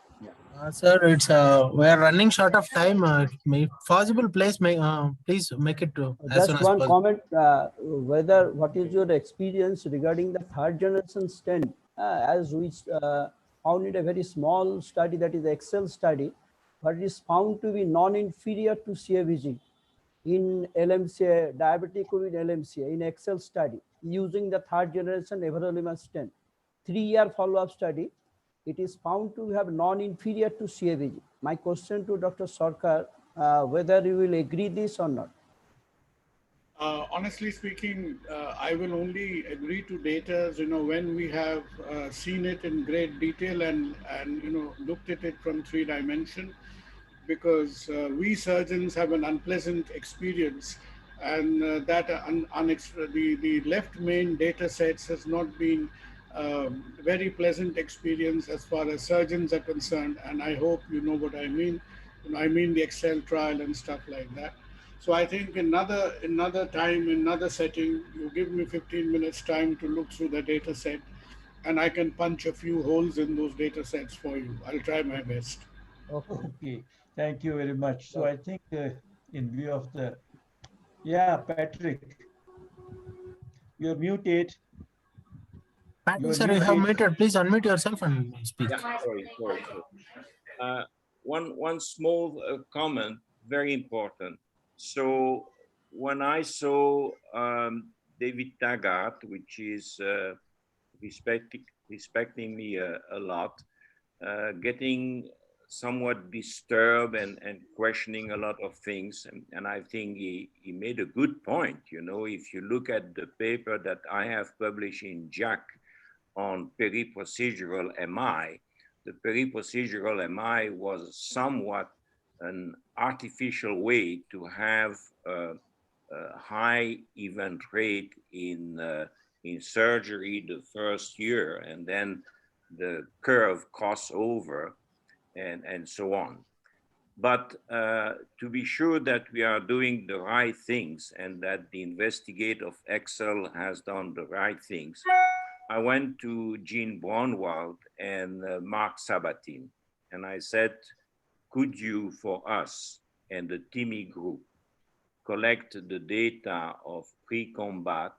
E: Sir, it's we are running short of time. May possible please make it as soon
G: Just
E: as
G: one
E: possible.
G: comment, what is your experience regarding the third generation stent, as we found in a very small study, that is the Excel study, but it is found to be non-inferior to CABG in LMCA, diabetic with LMCA in Excel study using the third generation everolimus stent. 3-year follow-up study, it is found to have non-inferior to CABG. My question to Dr. Sarkar, whether you will agree this or not.
F: Honestly speaking, I will only agree to data, when we have seen it in great detail and looked at it from 3 dimensions, because we surgeons have an unpleasant experience, and the left main data sets has not been very pleasant experience as far as surgeons are concerned. And I hope you know what I mean. I mean the Excel trial and stuff like that. So I think another time, another setting, you give me 15 minutes time to look through the data set, and I can punch a few holes in those data sets for you. I'll try my best.
C: Okay, thank you very much. So I think in view of Patrick, you're muted.
E: Patrick, sir, you have muted. Please unmute yourself and speak.
D: Yeah, sorry. One small comment, very important. So when I saw David Taggart, which is respecting me a lot, getting somewhat disturbed and questioning a lot of things. And I think he made a good point. If you look at the paper that I have published in JACC on periprocedural MI, the periprocedural MI was somewhat an artificial way to have a high event rate in surgery the first year, and then the curve cross over and so on. But to be sure that we are doing the right things and that the investigator of Excel has done the right things, I went to Jean Braunwald and Mark Sabatin, and I said, could you, for us and the TIMI group, collect the data of pre-combat,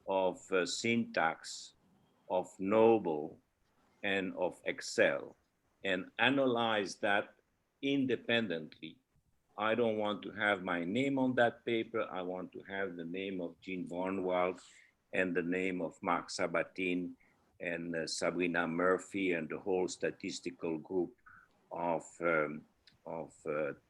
D: of syntax, of Noble, and of Excel, and analyze that independently I don't want to have my name on that paper. I want to have the name of Jean Bornwald and the name of Mark Sabatin and Sabrina Murphy and the whole statistical group of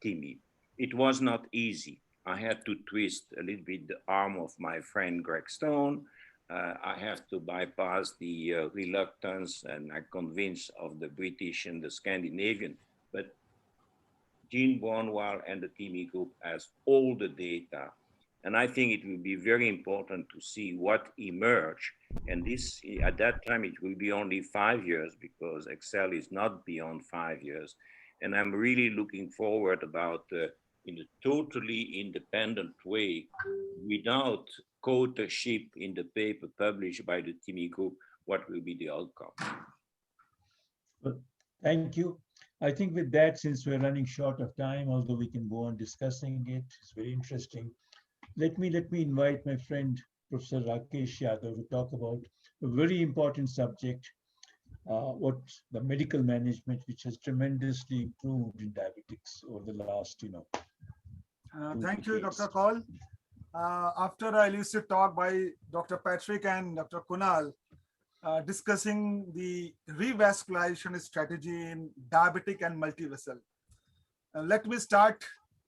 D: Timmy. It was not easy. I had to twist a little bit the arm of my friend Greg Stone. I have to bypass the reluctance and convince of the British and the Scandinavian. But Jean Bornwald and the Timmy group has all the data. And I think it will be very important to see what emerged. And this, at that time, it will be only 5 years because Excel is not beyond 5 years. And I'm really looking forward about in a totally independent way, without co-authorship in the paper published by the Timmy group, what will be the outcome.
C: Thank you. I think with that, since we're running short of time, although we can go on discussing it, it's very interesting. Let me invite my friend, Professor Rakesh Yadav, to talk about a very important subject, what the medical management, which has tremendously improved in diabetics over the last,
H: Thank you, Dr. Kaul. After a lucid talk by Dr. Patrick and Dr. Kunal, discussing the revascularization strategy in diabetic and multivessel. Let me start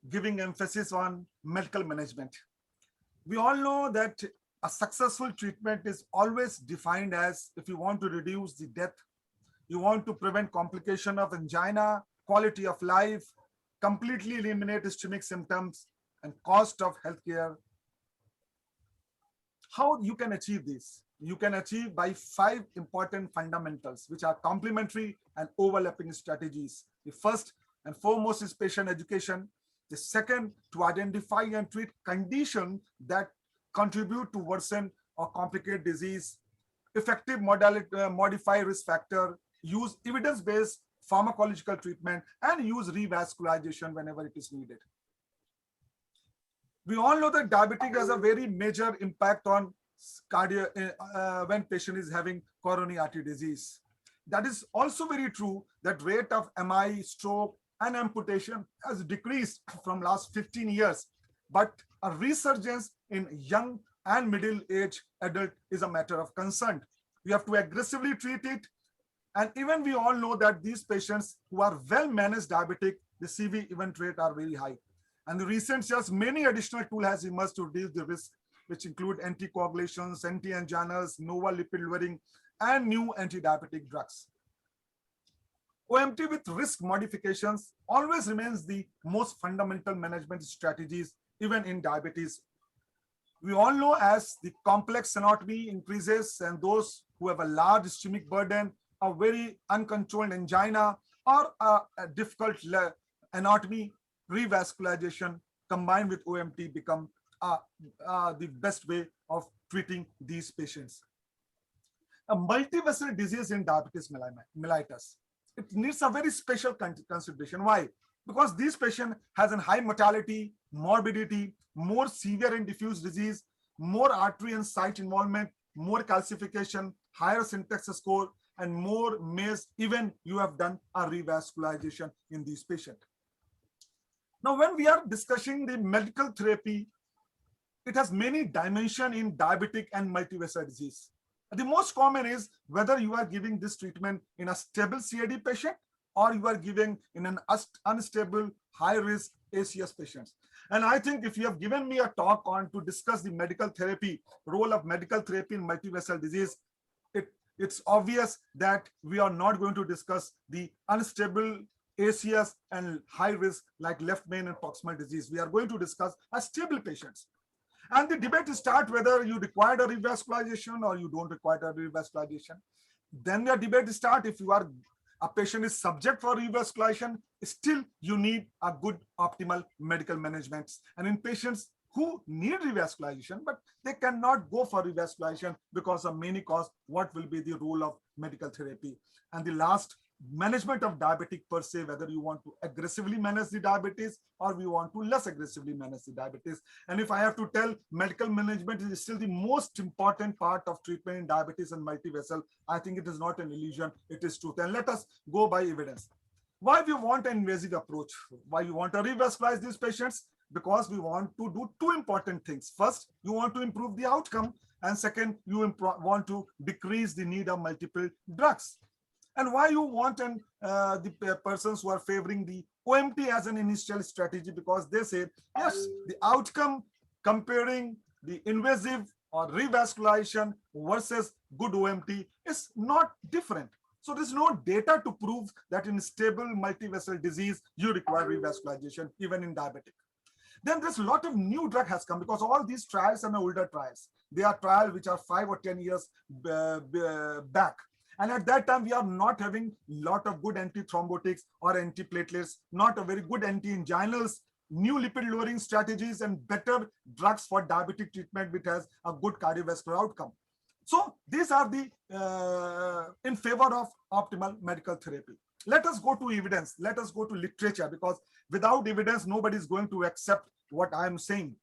H: giving emphasis on medical management. We all know that a successful treatment is always defined as if you want to reduce the death, you want to prevent complication of angina, quality of life, completely eliminate ischemic symptoms, and cost of healthcare. How you can achieve this? You can achieve by 5 important fundamentals, which are complementary and overlapping strategies. The first and foremost is patient education. The second, to identify and treat conditions that contribute to worsen or complicate disease. Effective modality, modify risk factor, use evidence-based pharmacological treatment, and use revascularization whenever it is needed. We all know that diabetic has a very major impact on cardiac when patient is having coronary artery disease. That is also very true that rate of MI, stroke, and amputation has decreased from last 15 years, but a resurgence in young and middle-aged adult is a matter of concern. We have to aggressively treat it. And even we all know that these patients who are well-managed diabetic, the CV event rate are very high. And the recent years, many additional tools has emerged to reduce the risk, which include anticoagulations, anti-anginas, novel lipid lowering, and new anti-diabetic drugs. OMT with risk modifications always remains the most fundamental management strategies, even in diabetes. We all know as the complex anatomy increases and those who have a large ischemic burden, a very uncontrolled angina, or a difficult anatomy, revascularization combined with OMT become the best way of treating these patients. A multivessel disease in diabetes mellitus, it needs a very special consideration. Why? Because this patient has a high mortality, morbidity, more severe and diffuse disease, more artery and site involvement, more calcification, higher syntax score, and more MACE, even you have done a revascularization in these patients. Now, when we are discussing the medical therapy, it has many dimensions in diabetic and multivessel disease. The most common is whether you are giving this treatment in a stable CAD patient or you are giving in an unstable, high-risk ACS patients. And I think if you have given me a talk on to discuss the medical therapy, role of medical therapy in multivessel disease, it's obvious that we are not going to discuss the unstable ACS and high risk like left main and proximal disease. We are going to discuss a stable patients. And the debate starts whether you require a revascularization or you don't require a revascularization. Then the debate starts if a patient is subject for revascularization, still you need a good optimal medical management. And in patients who need revascularization, but they cannot go for revascularization because of many causes, what will be the role of medical therapy? And the last, management of diabetic per se, whether you want to aggressively manage the diabetes or we want to less aggressively manage the diabetes. And if I have to tell, medical management is still the most important part of treatment in diabetes and multivessel. I think it is not an illusion, it is truth. And let us go by evidence. Why we want an invasive approach? Why we want to revascularize these patients? Because we want to do two important things. First, you want to improve the outcome, and second, you want to decrease the need of multiple drugs. And why you want the persons who are favoring the OMT as an initial strategy? Because they say, yes, the outcome comparing the invasive or revascularization versus good OMT is not different. So there's no data to prove that in stable multivessel disease, you require revascularization, even in diabetic. Then there's a lot of new drug has come, because all these trials are older trials. They are trials which are 5 or 10 years back. And at that time, we are not having a lot of good antithrombotics or antiplatelets, not a very good anti-anginals, new lipid lowering strategies, and better drugs for diabetic treatment, which has a good cardiovascular outcome. So these are the in favor of optimal medical therapy. Let us go to evidence. Let us go to literature, because without evidence, nobody is going to accept what I am saying.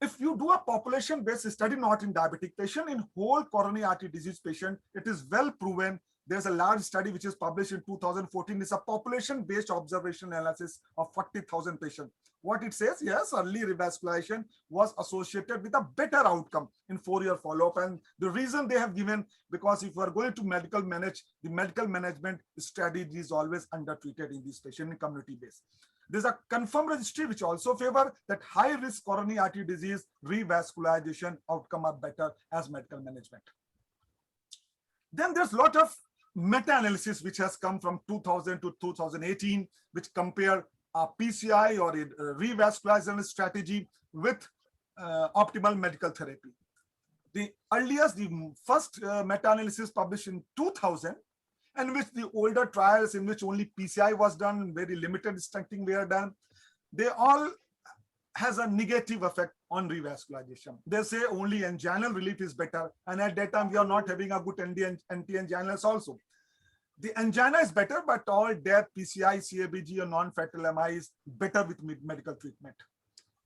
H: If you do a population-based study, not in diabetic patient, in whole coronary artery disease patient, it is well proven. There's a large study which is published in 2014. It's a population-based observation analysis of 40,000 patients. What it says, yes, early revascularization was associated with a better outcome in 4-year follow-up. And the reason they have given, because if you are going to medical manage, the medical management strategy is always undertreated in this patient in community-based. There's a confirmed registry which also favor that high-risk coronary artery disease revascularization outcome are better as medical management. Then there's a lot of meta-analysis which has come from 2000 to 2018, which compare a PCI or a revascularization strategy with optimal medical therapy. The earliest, the first meta-analysis published in 2000, and which the older trials in which only PCI was done, very limited stenting were done, they all has a negative effect on revascularization. They say only anginal relief is better, and at that time we are not having a good anti-anginals also. The angina is better, but all death, PCI, CABG, or non-fatal MI is better with medical treatment.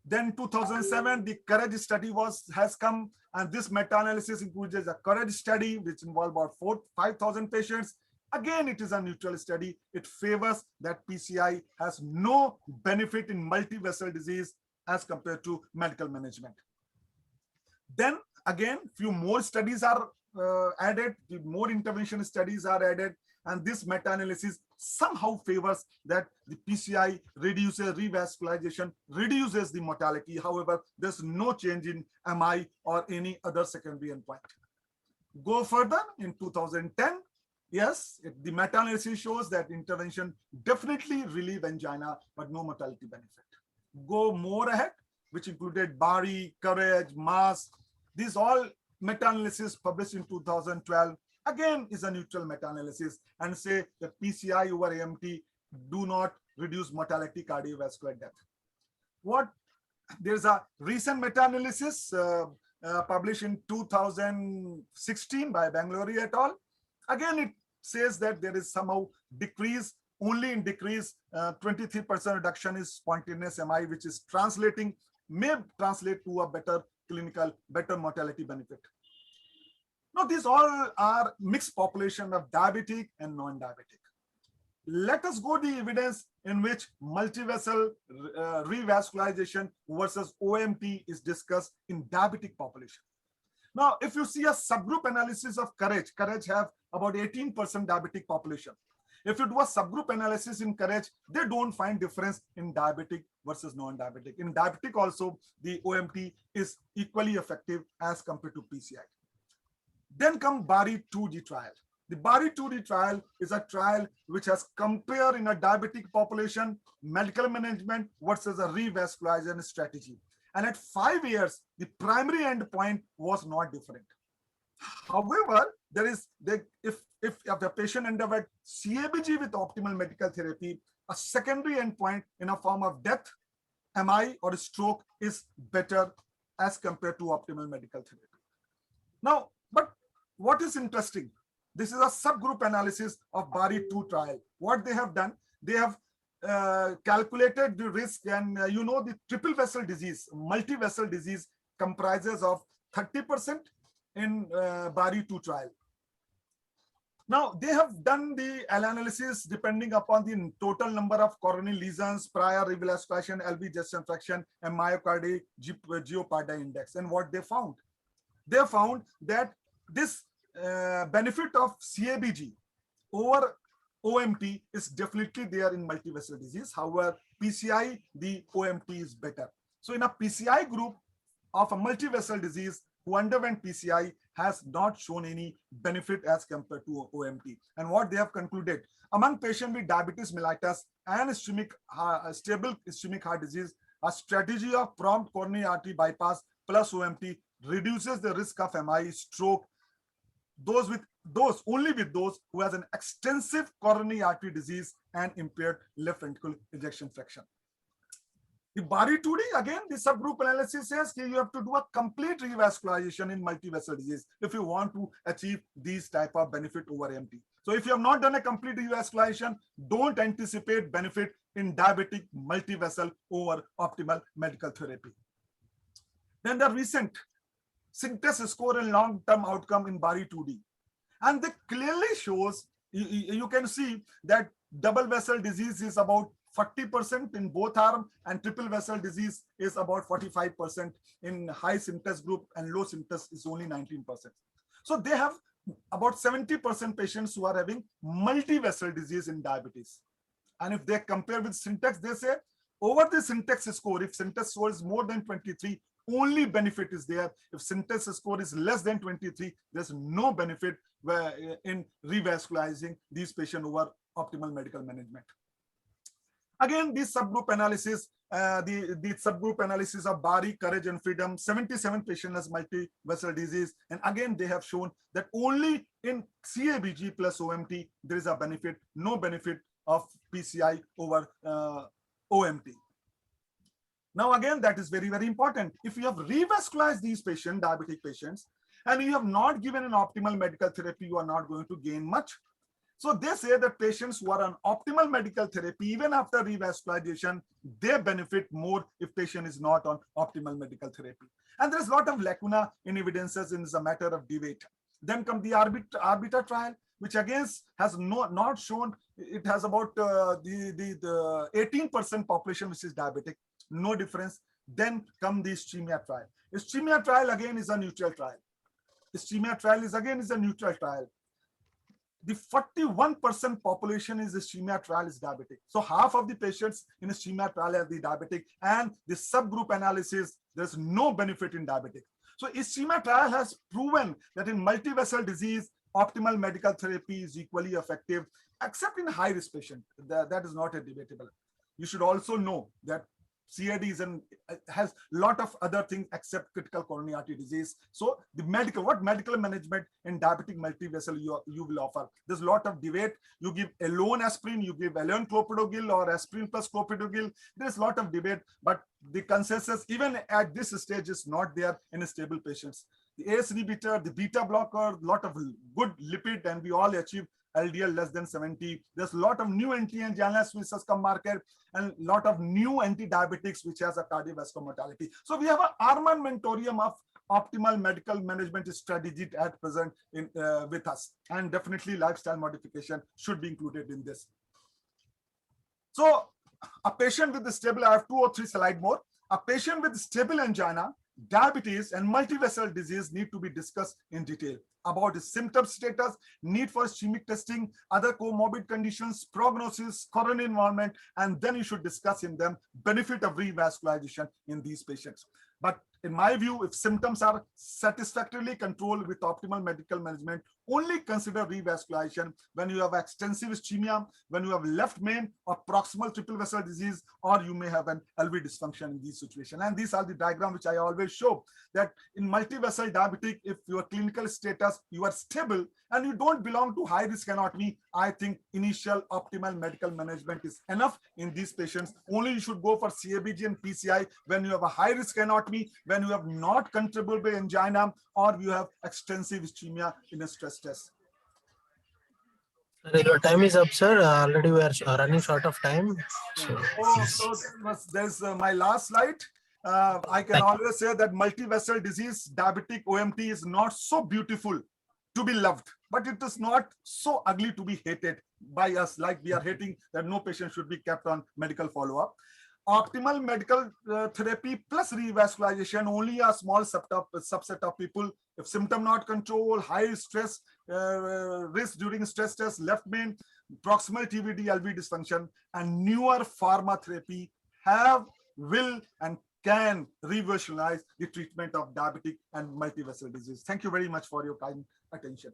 H: Then 2007, the COURAGE study has come, and this meta-analysis includes a COURAGE study which involved about 5,000 patients. Again, it is a neutral study. It favors that PCI has no benefit in multivessel disease as compared to medical management. Then again, few more studies are added, more intervention studies are added, and this meta-analysis somehow favors that the PCI reduces revascularization, reduces the mortality. However, there's no change in MI or any other secondary endpoint. Go further in 2010, yes, the meta-analysis shows that intervention definitely relieve angina, but no mortality benefit. Go more ahead, which included BARI, COURAGE, MAS. These all meta-analysis published in 2012, again is a neutral meta-analysis, and say that PCI over AMT do not reduce mortality, cardiovascular death. There's a recent meta-analysis published in 2016 by Bangalore et al. Again, it says that there is somehow decrease, only in decrease 23% reduction is spontaneous MI, which is may translate to a better clinical, better mortality benefit. Now, these all are mixed population of diabetic and non-diabetic. Let us go to the evidence in which multivessel revascularization versus OMT is discussed in diabetic population. Now, if you see a subgroup analysis of COURAGE have about 18% diabetic population. If you do a subgroup analysis in COURAGE, they don't find difference in diabetic versus non-diabetic. In diabetic also, the OMT is equally effective as compared to PCI. Then come BARI 2D trial. The BARI 2D trial is a trial which has compared in a diabetic population medical management versus a revascularization strategy. And at 5 years, the primary endpoint was not different. However, if the patient underwent CABG with optimal medical therapy, a secondary endpoint in a form of death, MI, or stroke is better as compared to optimal medical therapy. Now, but what is interesting? This is a subgroup analysis of BARI 2 trial. What they have done, they have calculated the risk, and the triple vessel disease, multivessel disease comprises of 30% in BARI 2 trial. Now, they have done the analysis depending upon the total number of coronary lesions, prior revascularization, LV ejection fraction, and myocardial Jeopardy index. And what they found? They found that this benefit of CABG over OMT is definitely there in multivessel disease. However, PCI, the OMT is better. So in a PCI group of a multivessel disease who underwent PCI has not shown any benefit as compared to OMT. And what they have concluded, among patients with diabetes mellitus and stable ischemic heart disease, a strategy of prompt coronary artery bypass plus OMT reduces the risk of MI, stroke, only with those who has an extensive coronary artery disease and impaired left ventricle ejection fraction. The Bari 2D, again, the subgroup analysis says you have to do a complete revascularization in multivessel disease if you want to achieve these type of benefit over MT. So if you have not done a complete revascularization, don't anticipate benefit in diabetic multivessel over optimal medical therapy. Then the recent Synthes score and long-term outcome in Bari 2D. And they clearly shows, you can see that double vessel disease is about 40% in both arms, and triple vessel disease is about 45% in high Synthes group, and low Synthes is only 19%. So they have about 70% patients who are having multi-vessel disease in diabetes. And if they compare with Syntex, they say over the Syntex score, if Syntex score is more than 23, only benefit is there. If Syntex score is less than 23, there's no benefit in revascularizing these patients over optimal medical management. Again, this subgroup analysis, the subgroup analysis of Bari, Courage, and Freedom, 77 patients has multi-vessel disease. And again, they have shown that only in CABG plus OMT, there is a benefit, no benefit of PCI over OMT. Now, again, that is very, very important. If you have revascularized these patients, diabetic patients, and you have not given an optimal medical therapy, you are not going to gain much. So they say that patients who are on optimal medical therapy, even after revascularization, they benefit more if patient is not on optimal medical therapy. And there's a lot of lacuna in evidences, and it's a matter of debate. Then come the Arbiter trial, which again has not shown, it has about the 18% population which is diabetic, no difference. Then come the ischemia trial. Ischemia trial again is a neutral trial. Ischemia trial is a neutral trial. The 41% population is ischemia trial is diabetic. So half of the patients in ischemia trial are the diabetic, and the subgroup analysis, there's no benefit in diabetic. So ischemia trial has proven that in multivessel disease, optimal medical therapy is equally effective, except in high risk patient. That is not a debatable. You should also know that CAD has a lot of other things except critical coronary artery disease. So the what medical management in diabetic multivessel you will offer? There's a lot of debate. You give alone aspirin, you give alone clopidogrel, or aspirin plus clopidogrel. There's a lot of debate, but the consensus even at this stage is not there in stable patients. The ACE inhibitor, the beta blocker, a lot of good lipid, and we all achieve LDL less than 70. There's a lot of new anti-angiolins which has come market, and a lot of new anti-diabetics which has a cardiovascular mortality. So we have an armamentarium of optimal medical management strategy at present with us, and definitely lifestyle modification should be included in this. So a patient with the stable, I have 2 or 3 slides more. A patient with stable angina, diabetes, and multivessel disease need to be discussed in detail about his symptom status, need for ischemic testing, other comorbid conditions, prognosis, coronary involvement, and then you should discuss in them benefit of revascularization in these patients. But in my view, if symptoms are satisfactorily controlled with optimal medical management, only consider revascularization when you have extensive ischemia, when you have left main or proximal triple vessel disease, or you may have an LV dysfunction in these situations. And these are the diagram which I always show, that in multivessel diabetic, if your clinical status, you are stable and you don't belong to high risk anatomy, I think initial optimal medical management is enough in these patients. Only you should go for CABG and PCI when you have a high risk anatomy, when you have not contributed angina, or you have extensive ischemia in a stress test.
E: Your time is up, sir. Already we are running short of time. So
H: there's my last slide. I can always say that multivessel disease, diabetic OMT is not so beautiful to be loved, but it is not so ugly to be hated by us, like we are hating that no patient should be kept on medical follow-up. Optimal medical therapy plus revascularization, only a small subset of people. If symptom not controlled, high stress risk during stress test, left main, proximal TVD, LV dysfunction, and newer pharma therapy will and can revolutionize the treatment of diabetic and multivessel disease. Thank you very much for your kind attention.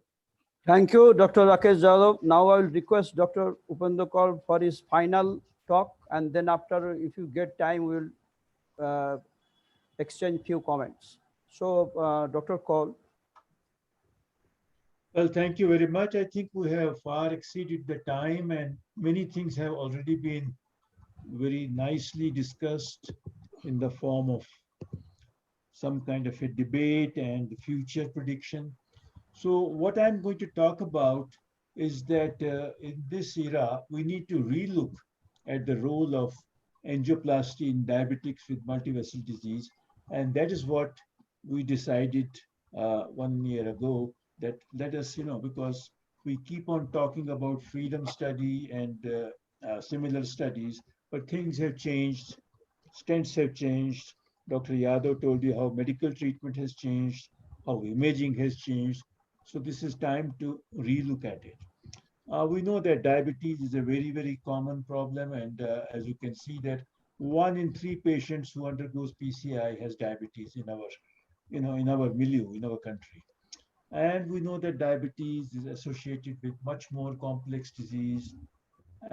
G: Thank you, Dr. Rakesh Jadhav. Now I will request Dr. Upendra Kaur for his final talk, and then after, if you get time, we will exchange few comments. So, Dr. Kaur.
C: Well, thank you very much. I think we have far exceeded the time, and many things have already been very nicely discussed in the form of some kind of a debate and future prediction. So what I'm going to talk about is that in this era, we need to relook at the role of angioplasty in diabetics with multivessel disease. And that is what we decided 1 year ago, that let us, because we keep on talking about freedom study and similar studies, but things have changed, stents have changed. Dr. Yadav told you how medical treatment has changed, how imaging has changed. So this is time to relook at it. We know that diabetes is a very, very common problem. And as you can see that 1 in 3 patients who undergoes PCI has diabetes in our, in our milieu, in our country. And we know that diabetes is associated with much more complex disease.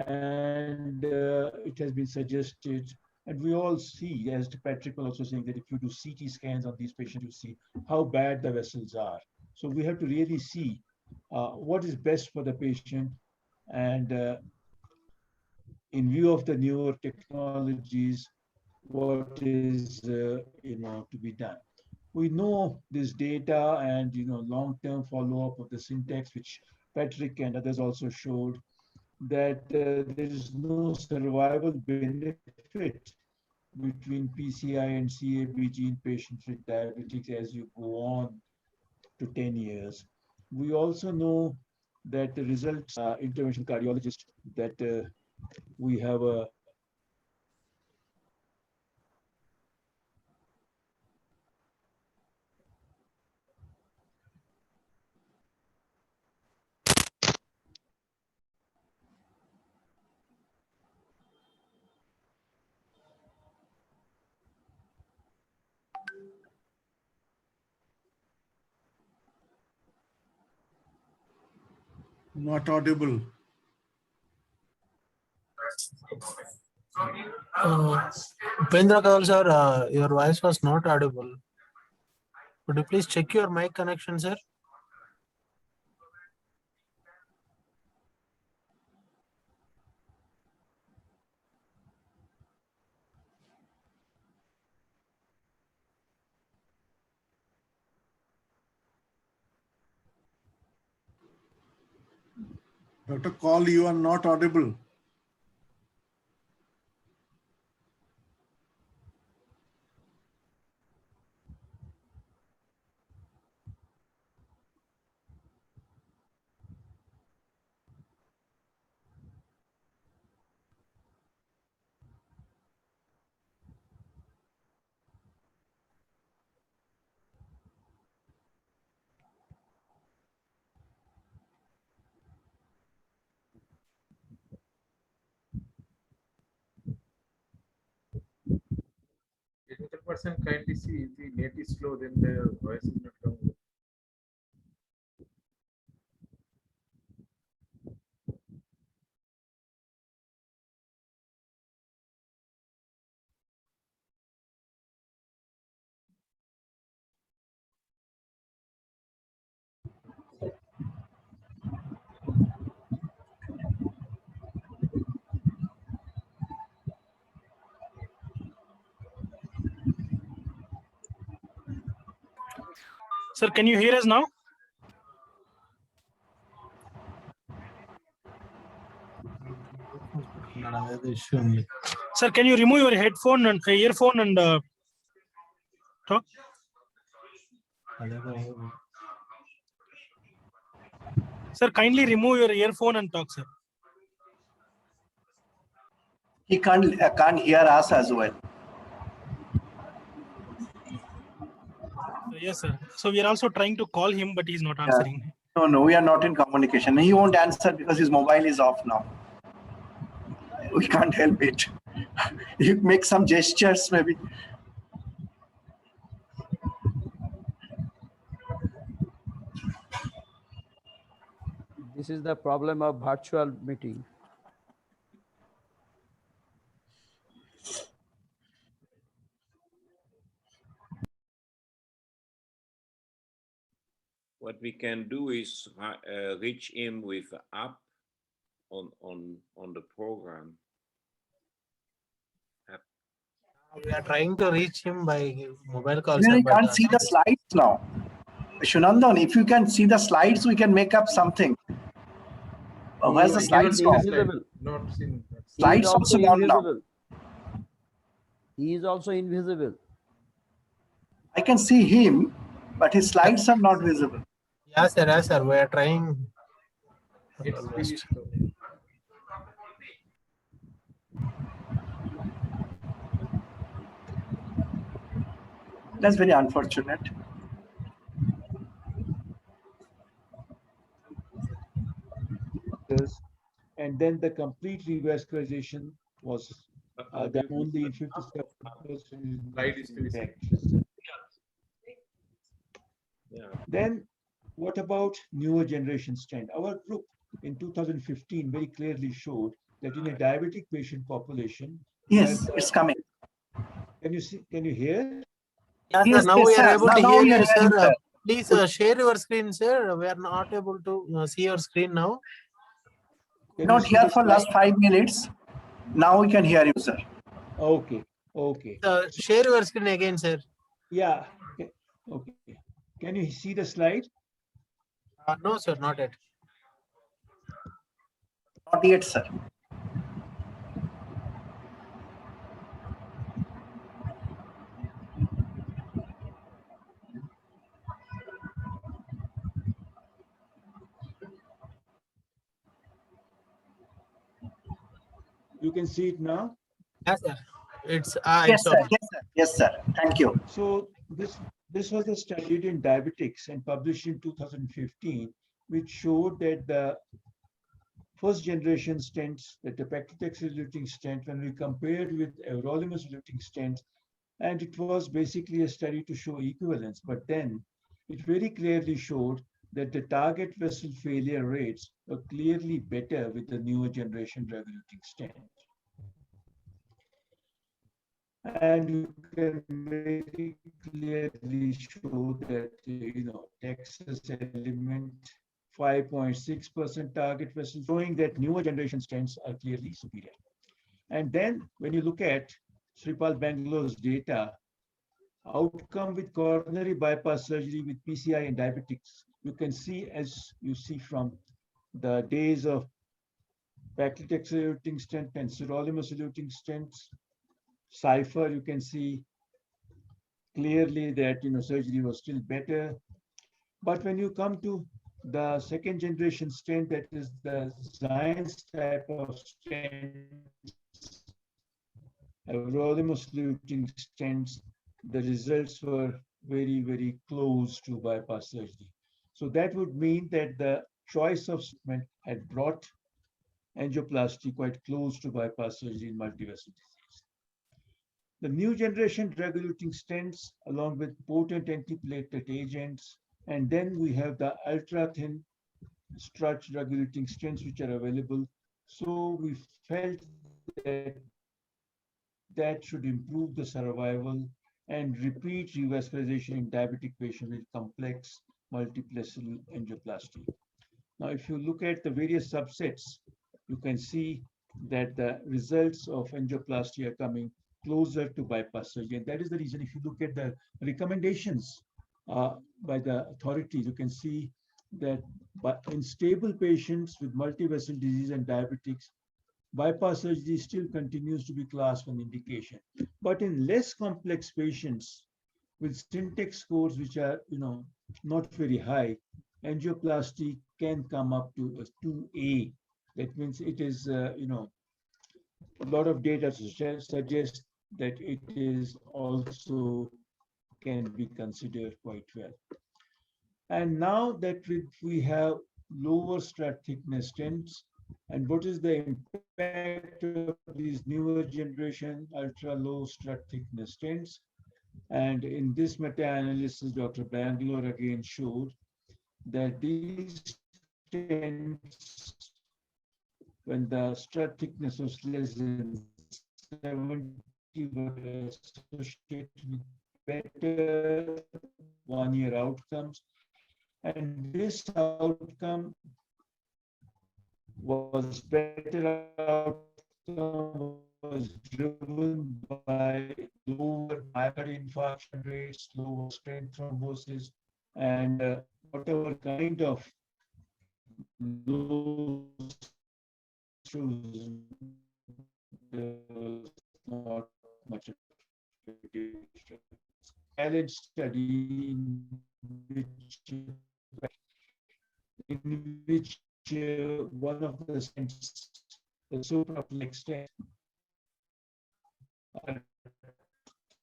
C: And it has been suggested, and we all see, as Patrick was also saying, that if you do CT scans on these patients, you see how bad the vessels are. So we have to really see what is best for the patient. And in view of the newer technologies, what is to be done. We know this data and long-term follow-up of the syntax, which Patrick and others also showed, that there is no survival benefit between PCI and CABG in patients with diabetics as you go on to 10 years. We also know that the results, interventional cardiologist, that we have a
F: Not audible.
E: Upendra Kaur sir, your voice was not audible. Could you please check your mic connection, sir?
F: Dr. Kaul, you are not audible.
A: Technical person, kindly see if the net is slow, then the voice is not coming.
E: Sir, can you hear us now? Sir, can you remove your headphone and earphone and talk? Sir, kindly remove your earphone and talk, sir.
I: He can't hear us as well.
E: Yes, sir. So we are also trying to call him, but he's not answering.
I: No, we are not in communication. He won't answer because his mobile is off now. We can't help it. You make some gestures, maybe.
G: This is the problem of virtual meeting.
D: What we can do is reach him with app on the program.
E: We are trying to reach him by mobile call.
I: We can't see the slides now. Shunandan, if you can see the slides, we can make up something. Where's the slides now?
A: Not seen.
I: Slides also gone now.
G: He is also invisible.
I: I can see him, but his slides are not visible.
E: Yes, sir. We are trying.
A: It's really slow.
I: That's very unfortunate.
C: And then the complete revascularization was done only in 57%.
A: Slide is still
C: Then what about newer generation stent? Our group in 2015 very clearly showed that in a diabetic patient population.
I: Yes, it's coming.
C: Can you see? Can you hear?
E: Yes, now we are able to hear you, sir.
I: Sir.
E: Please share your screen, sir. We are not able to see your screen now.
I: Not here for last 5 minutes. Now we can hear you, sir.
C: Okay.
E: Share your screen again, sir.
C: Yeah. Okay. Can you see the slide?
E: No, sir, not yet.
I: Not yet, sir.
C: You can see it now?
E: Yes, sir. It's
I: Yes, sir. Yes, sir. Thank you.
C: So this was a study in diabetics and published in 2015, which showed that the first generation stents, the paclitaxel-eluting stent, when we compared with everolimus-eluting stents, and it was basically a study to show equivalence, but then it very clearly showed that the target vessel failure rates were clearly better with the newer generation drug-eluting stent. And you can very clearly show that, Texas element 5.6% target vessel, showing that newer generation stents are clearly superior. And then when you look at Sripal Bangalore's data, outcome with coronary bypass surgery with PCI and diabetics, you can see, as you see from the days of paclitaxel-eluting stent and sirolimus-eluting stents, Cypher, you can see clearly that surgery was still better. But when you come to the second generation stent, that is the Science type of stent, everolimus-eluting stents, the results were very, very close to bypass surgery. So that would mean that the choice of treatment had brought angioplasty quite close to bypass surgery in multivessel disease. The new generation drug-eluting stents, along with potent antiplatelet agents, and then we have the ultra-thin strut drug-eluting stents which are available. So we felt that that should improve the survival and repeat revascularization in diabetic patients with complex multivessel angioplasty. Now, if you look at the various subsets, you can see that the results of angioplasty are coming closer to bypass surgery. And that is the reason, if you look at the recommendations by the authorities, you can see that in stable patients with multivessel disease and diabetics, bypass surgery still continues to be class 1 indication. But in less complex patients with syntax scores which are not very high, angioplasty can come up to a 2A. That means it is, a lot of data suggests that it is also can be considered quite well. And now that we have lower strut thickness stents, and what is the impact of these newer generation ultra low strut thickness stents? And in this meta-analysis, Dr. Bangalore again showed that these stents, when the strut thickness was less than 70, were associated with better 1-year outcomes. And this outcome was better outcome was driven by lower myocardial infarction rates, lower stent thrombosis, and whatever kind of low there was not much of a difference. Challenge study in which one of the stents, the supraplex stent,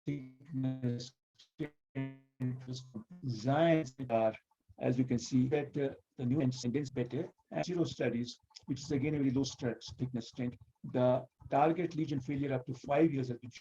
C: thickness stent was designed are, as you can see, better, the new sentence better, and zero studies, which is again a very low strut thickness stent. The target lesion failure up to 5 years has been